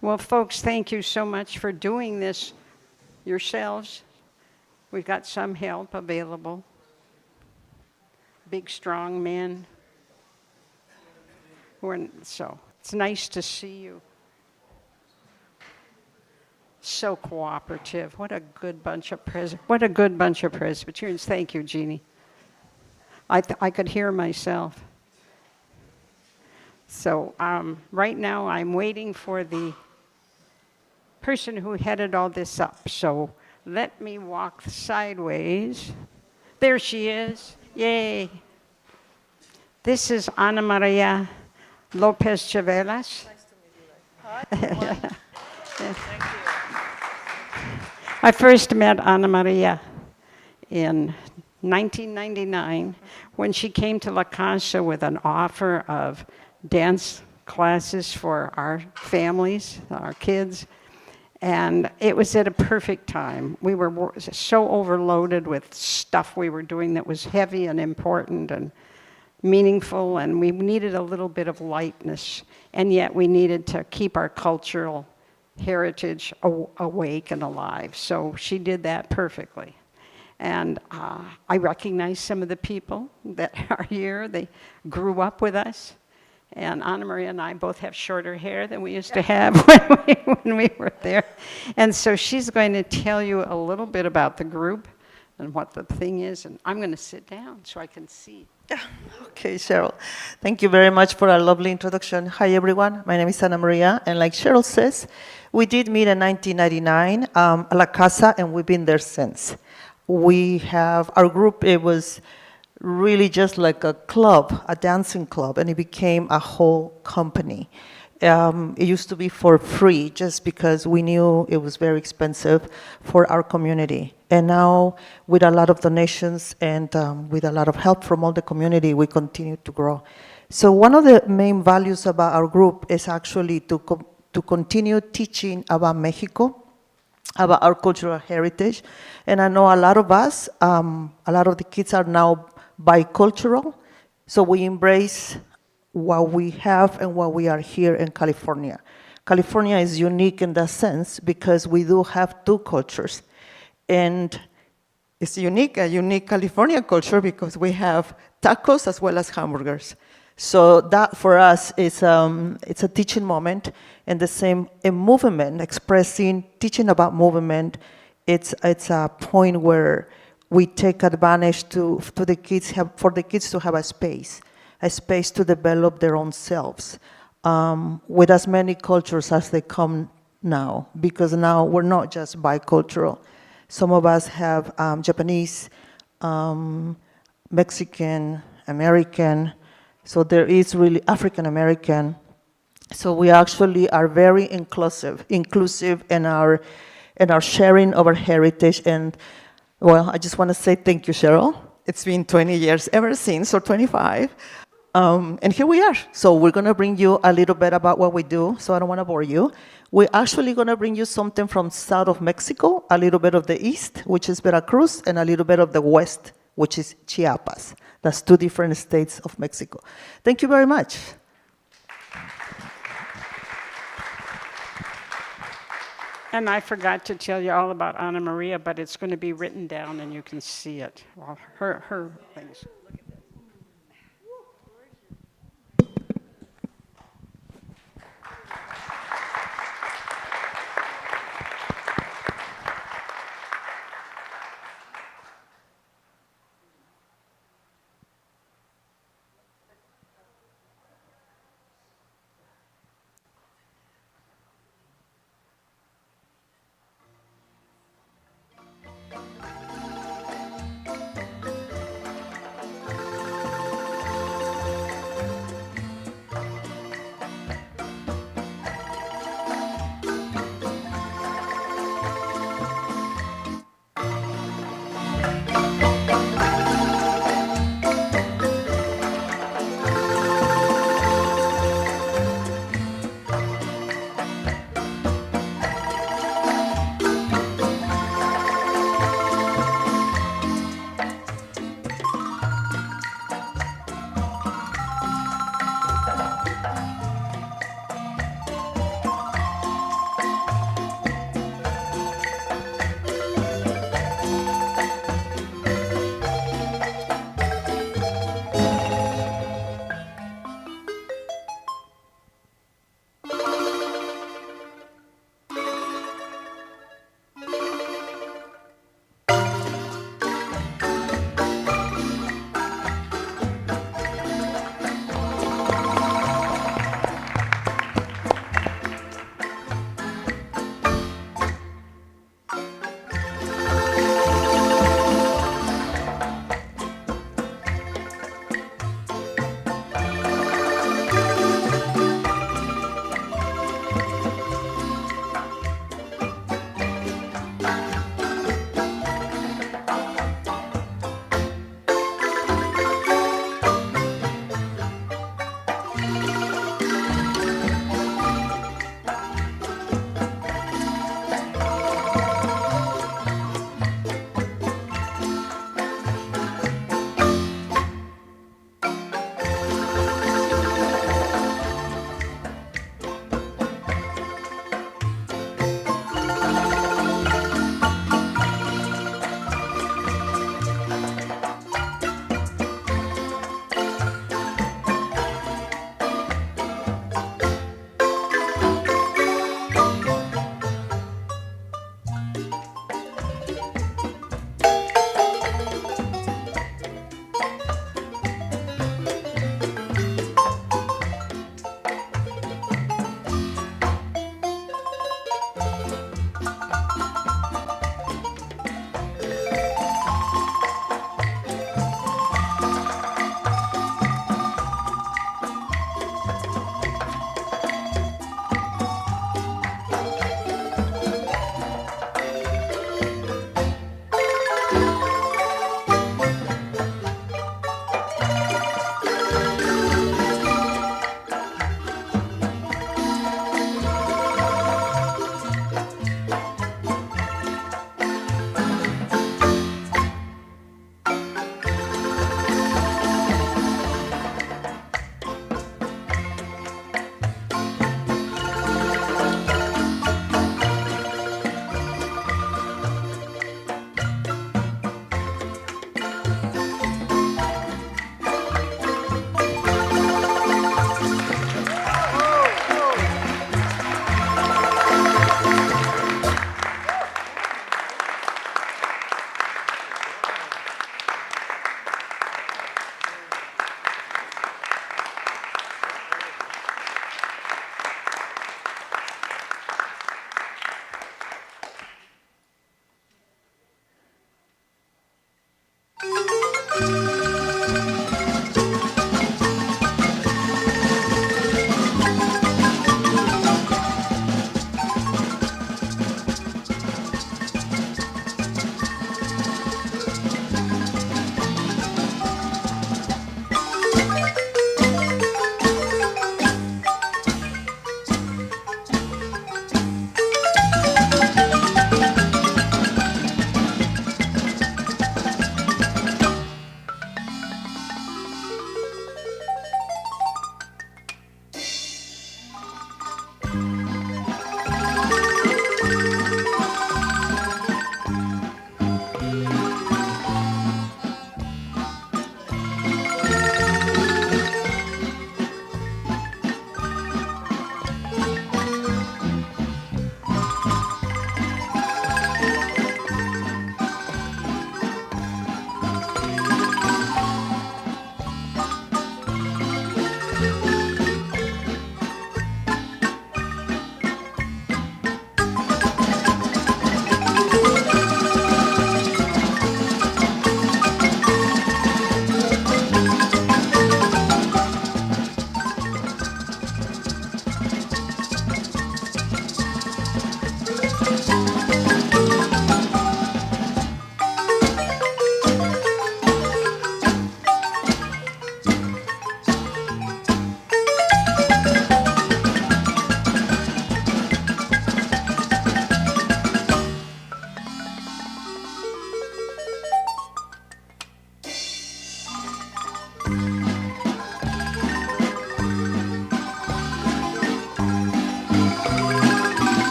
Well, folks, thank you so much for doing this yourselves. We've got some help available. Big, strong men. So it's nice to see you. So cooperative. What a good bunch of Presbyterians. Thank you, Jeannie. I could hear myself. So right now I'm waiting for the person who headed all this up. So let me walk sideways. There she is. Yay. This is Ana Maria Lopez Chavelas. Nice to meet you. Hi. Thank you. I first met Ana Maria in 1999 when she came to La Casa with an offer of dance classes for our families, our kids. And it was at a perfect time. We were so overloaded with stuff we were doing that was heavy and important and meaningful, and we needed a little bit of lightness, and yet we needed to keep our cultural heritage awake and alive. So she did that perfectly. And I recognize some of the people that are here. They grew up with us. And Ana Maria and I both have shorter hair than we used to have when we were there. And so she's going to tell you a little bit about the group and what the thing is. And I'm going to sit down so I can see. Okay, Cheryl. Thank you very much for a lovely introduction. Hi, everyone. My name is Ana Maria. And like Cheryl says, we did meet in 1999 at La Casa, and we've been there since. We have our group, it was really just like a club, a dancing club, and it became a whole company. It used to be for free just because we knew it was very expensive for our community. And now, with a lot of donations and with a lot of help from all the community, we continue to grow. So one of the main values about our group is actually to to continue teaching about Mexico, about our cultural heritage. And I know a lot of us, a lot of the kids are now bicultural, so we embrace what we have and what we are here in California. California is unique in that sense because we do have two cultures. And it's unique, a unique California culture because we have tacos as well as hamburgers. So that for us is it's a teaching moment, and the same a movement, expressing, teaching about movement. It's a point where we take advantage to the kids for the kids to have a space to develop their own selves with as many cultures as they come now, because now we're not just bicultural. Some of us have Japanese, Mexican, American, so there is really African American. So we actually are very inclusive in our sharing of our heritage. And well, I just want to say thank you, Cheryl. It's been 20 years ever since, or 25. And here we are. So we're going to bring you a little bit about what we do, so I don't want to bore you. We're actually going to bring you something from south of Mexico, a little bit of the east, which is Veracruz, and a little bit of the west, which is Chiapas. That's two different states of Mexico. Thank you very much. And I forgot to tell you all about Ana Maria, but it's going to be written down and you can see it. Well, her things.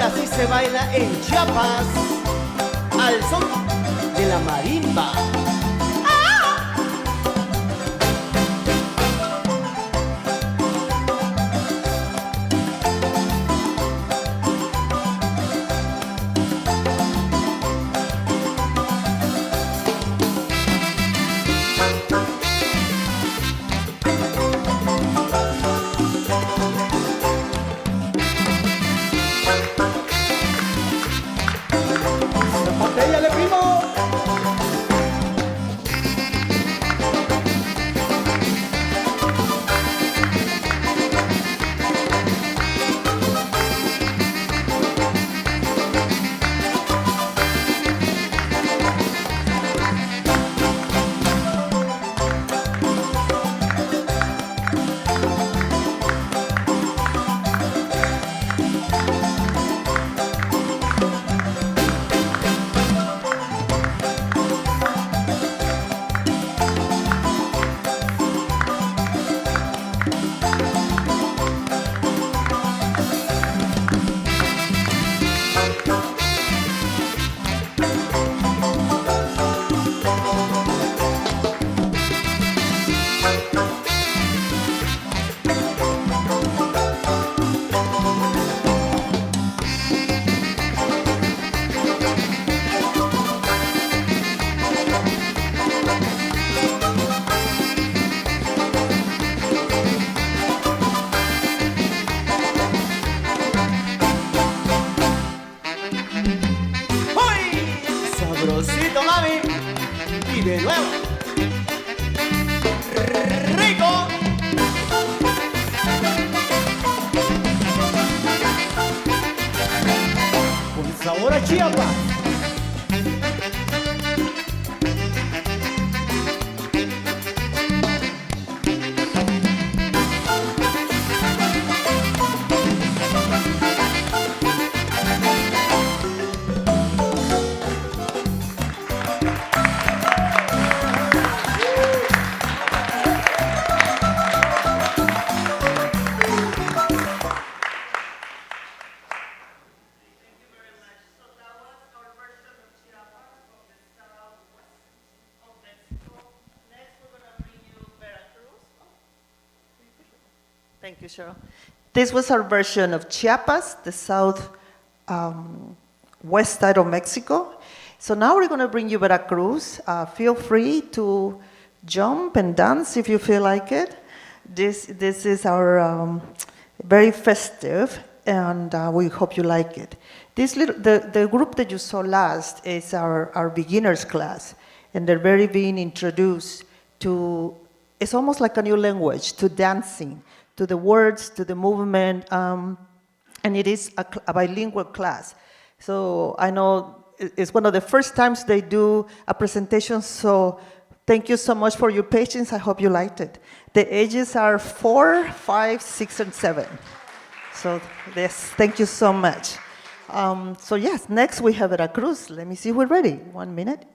así se baila en Chiapas, al son de la marimba. ¡Zapatellale, primo! Sabrosito, mami. Y de nuevo. Rico. Con sabor a Chiapas. Thank you, Cheryl. This was our version of Chiapas, the south west side of Mexico. So now we're going to bring you Veracruz. Feel free to jump and dance if you feel like it. This is our very festive, and we hope you like it. The group that you saw last is our beginners class, and they're very being introduced to, it's almost like a new language, to dancing, to the words, to the movement, and it is a bilingual class. So I know it's one of the first times they do a presentation, so thank you so much for your patience. I hope you liked it. The ages are 4, 5, 6, and 7. So yes, thank you so much. So yes, next we have Veracruz. Let me see if we're ready. 1 minute.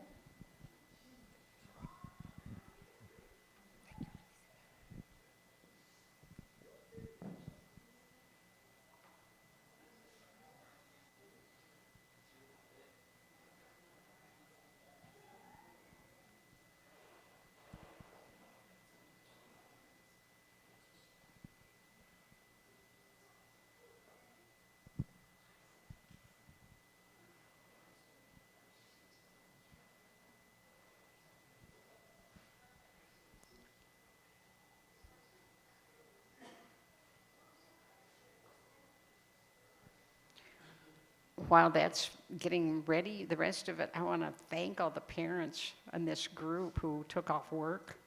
While that's getting ready, the rest of it, I want to thank all the parents in this group who took off work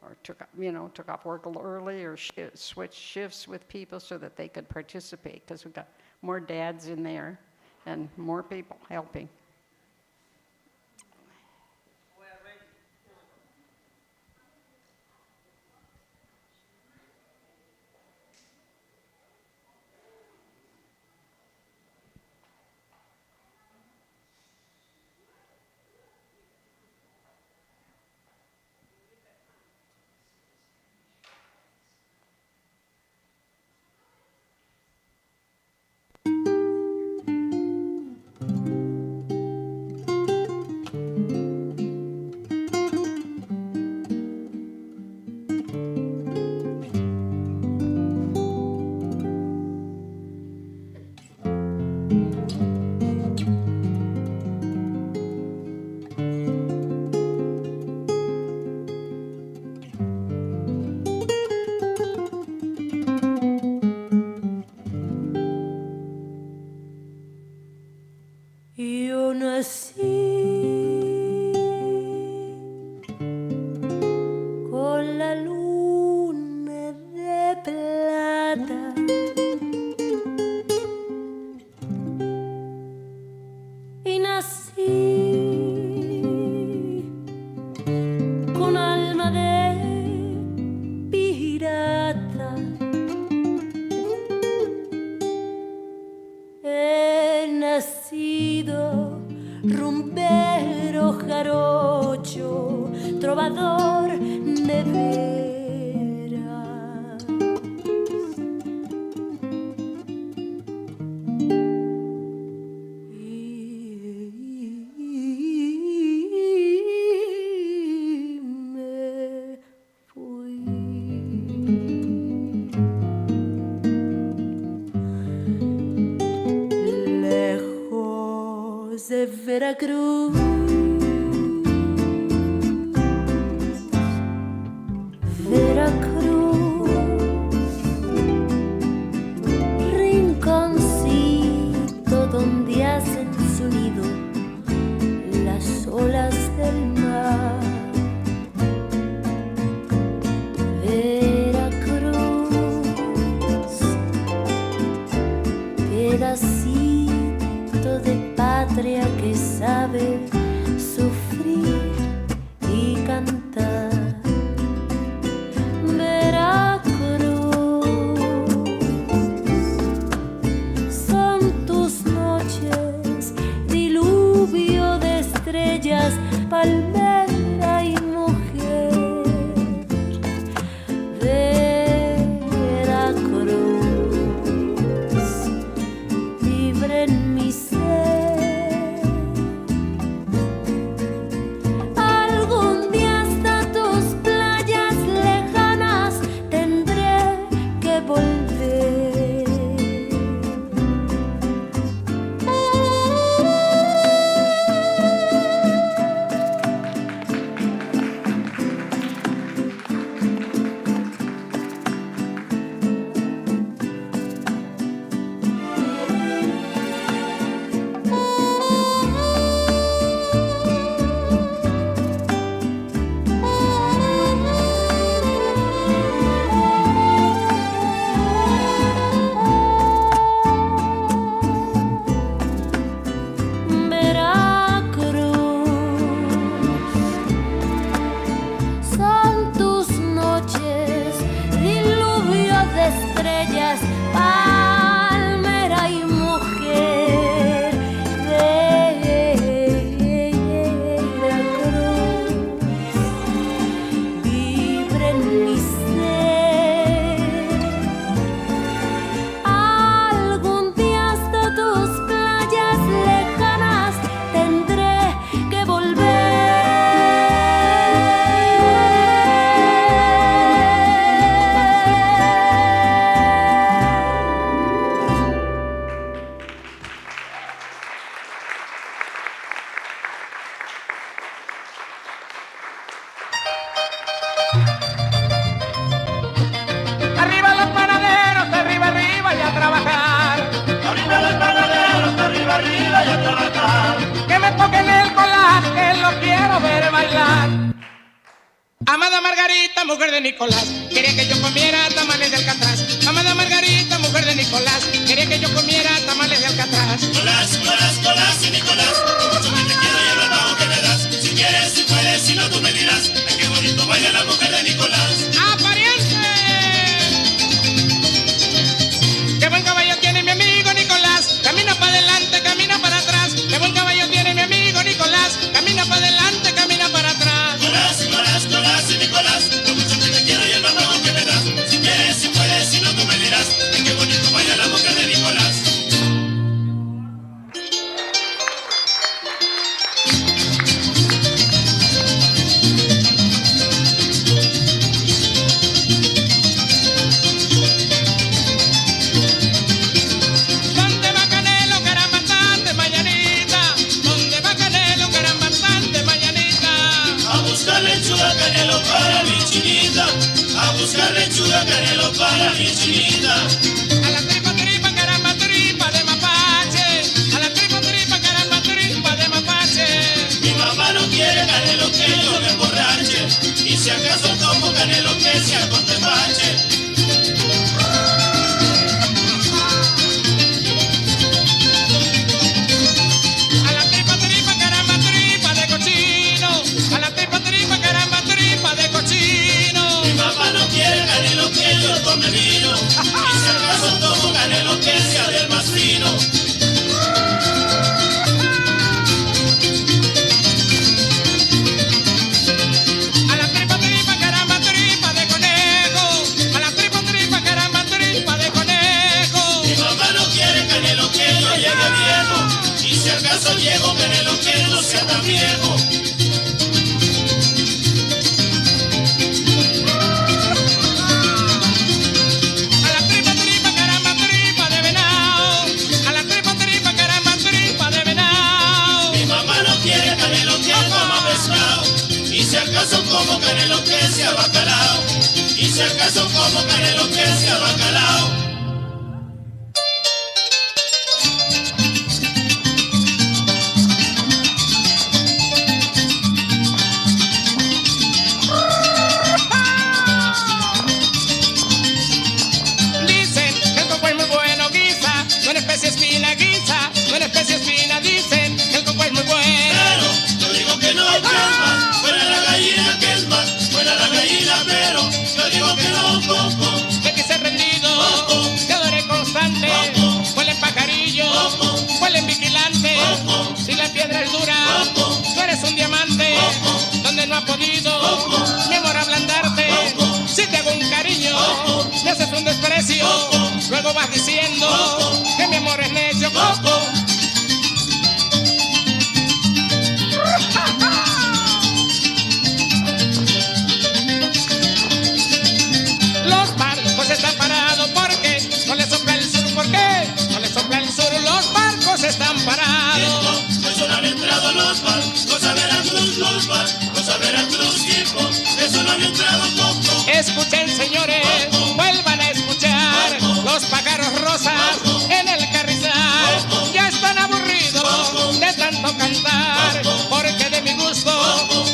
or took off work a little early or switched shifts with people so that they could participate, because we've got more dads in there and more people helping. Yo nací con la luna de plata y nací con alma de pirata. He nacido rumbero, jarocho, trovador de veras. Y me fui. Lejos de Veracruz, Veracruz, rinconcito donde hacen su nido las olas del mar. Veracruz, pedacito de patria que sabe son tus noches, diluvio de estrellas, palmera y mujer de la cruz, vibra en mi ser. Algún día hasta tus playas lejanas tendré que volver. Arriba los panaderos, arriba, arriba y a trabajar. Arriba los panaderos, arriba, arriba y a trabajar. Que me toquen el collage, que lo quiero ver bailar. Amada Margarita, mujer de Nicolás, quería que yo comiera tamales de Alcatraz. Amada Margarita, mujer de Nicolás, quería que yo comiera tamales de Alcatraz. Colás, Colás, Colás y Nicolás, mucho que te quiero y el trabajo que me das. Si quieres, si puedes, si no tú me dirás. Ay, qué bonito baila la mujer de Nicolás. ¡Ah, pariente! ¡Qué buen caballo tiene mi amigo Nicolás! Camina para adelante, camina para atrás. ¡Qué buen caballo tiene mi amigo Nicolás! Camina para adelante, camina para atrás. Colás, Colás, Colás y Nicolás, lo mucho que te quiero y el trabajo que me das. Si quieres, si puedes, si no tú me dirás. Ay, qué bonito baila la mujer de Nicolás. ¿Dónde va Canelo, que eran bastante mañanita? ¿Dónde va Canelo, que eran bastante mañanita? A buscar lechuga, canelo para mi chinita. A buscar lechuga, canelo para mi chinita. A la tripa, caramba, tripa de mapache. A la tripa, caramba, tripa de mapache. Mi mamá no quiere canelo que yo me emborrache. Y si acaso tomo canelo que sea con tepache. A la tripa, caramba, tripa de cochino. A la tripa, caramba, tripa de cochino. Mi mamá no quiere canelo que yo tome vino. Y si acaso tomo canelo que sea del más fino. A la tripa, caramba, tripa de conejo. A la tripa, caramba, tripa de conejo. Mi mamá no quiere canelo que yo llegue viejo. Y si acaso llego canelo que no sea tan viejo. A la tripa, caramba, tripa de venado. A la tripa, caramba, tripa de venado. Mi mamá no quiere canelo que coma pescado. Y si acaso como canelo que sea bacalao. Y si acaso como canelo que sea bacalao. Dicen que el coco es muy bueno, guisa. Buena especie espina, guisa. Buena especie espina, dicen que el coco es muy bueno. Pero yo digo que no, que es más. Buena la gallina que es más. Buena la gallina, pero yo digo que no, coco. De que se rendido, que adore constante. Huele en pajarillo, huele en vigilante. Si la piedra es dura, tú eres un diamante. Donde no ha podido mi amor ablandarte. Si te hago un cariño, me haces un desprecio. Luego vas diciendo que mi amor es necio, coco. Los barcos están parados porque no le sopla el sur. ¿Por qué? No le sopla el sur. Los barcos están parados. Eso no han entrado los barcos a Veracruz, los barcos a Veracruz, hijo. Eso no han entrado, coco. Escuchen, señores, vuelvan a escuchar los pájaros rosas en el carrizal. Ya están aburridos de tanto cantar, porque de mi gusto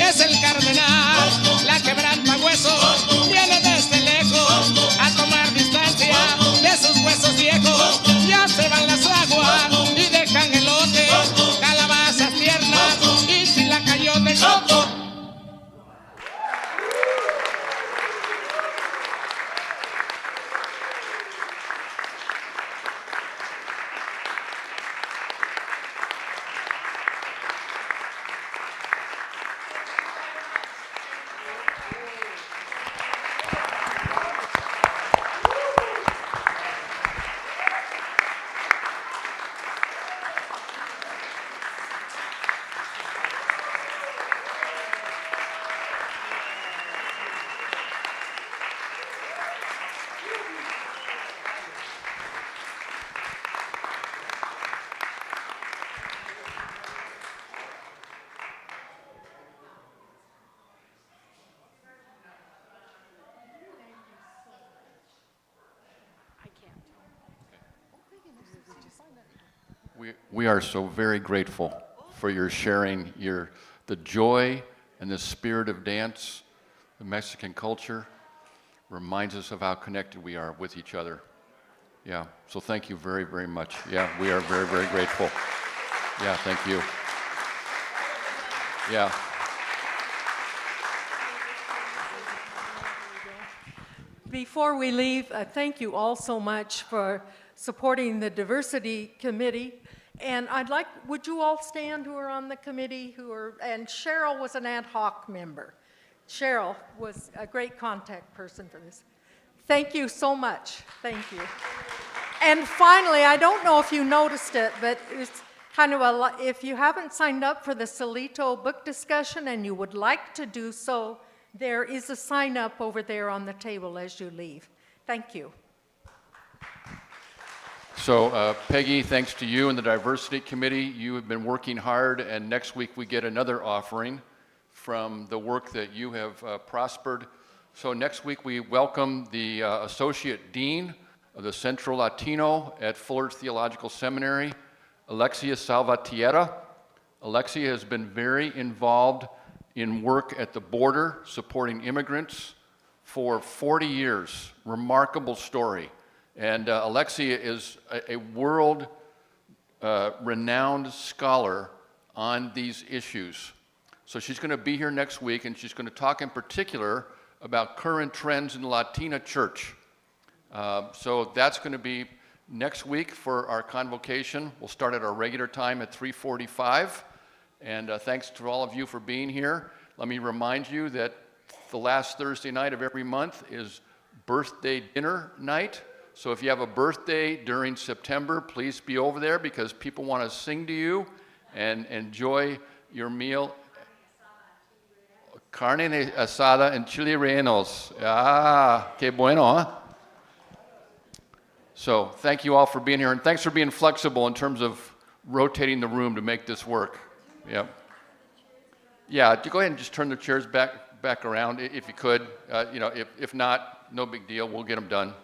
es el cardenal. La quebranta huesos viene desde lejos a tomar distancia de sus huesos viejos. Ya se van las aguas y dejan elote, calabazas tiernas y chilacayote, coco. We are so very grateful for your sharing the joy and the spirit of dance. The Mexican culture reminds us of how connected we are with each other. Yeah, so thank you very, very much. Yeah, we are very, very grateful. Yeah, thank you. Yeah. Before we leave, thank you all so much for supporting the Diversity Committee. And would you all stand who are on the committee and Cheryl was an ad hoc member. Cheryl was a great contact person for this. Thank you so much. Thank you. And finally, I don't know if you noticed it, but it's kind of if you haven't signed up for the Solito book discussion and you would like to do so, there is a sign up over there on the table as you leave. Thank you. So Peggy, thanks to you and the Diversity Committee, you have been working hard, and next week we get another offering from the work that you have prospered. So next week we welcome the Associate Dean of the Centro Latino at Fuller Theological Seminary, Alexia Salvatierra. Alexia has been very involved in work at the border, supporting immigrants for 40 years. Remarkable story. And Alexia is a world-renowned scholar on these issues. So she's going to be here next week, and she's going to talk in particular about current trends in the Latina church. So that's going to be next week for our convocation. We'll start at our regular time at 3:45. And thanks to all of you for being here. Let me remind you that the last Thursday night of every month is birthday dinner night. So if you have a birthday during September, please be over there because people want to sing to you and enjoy your meal. Carne asada and chili rellenos. Ah, qué bueno, huh? So thank you all for being here, and thanks for being flexible in terms of rotating the room to make this work. Yep. Yeah, go ahead and just turn the chairs back around if you could. If not, no big deal. We'll get them done.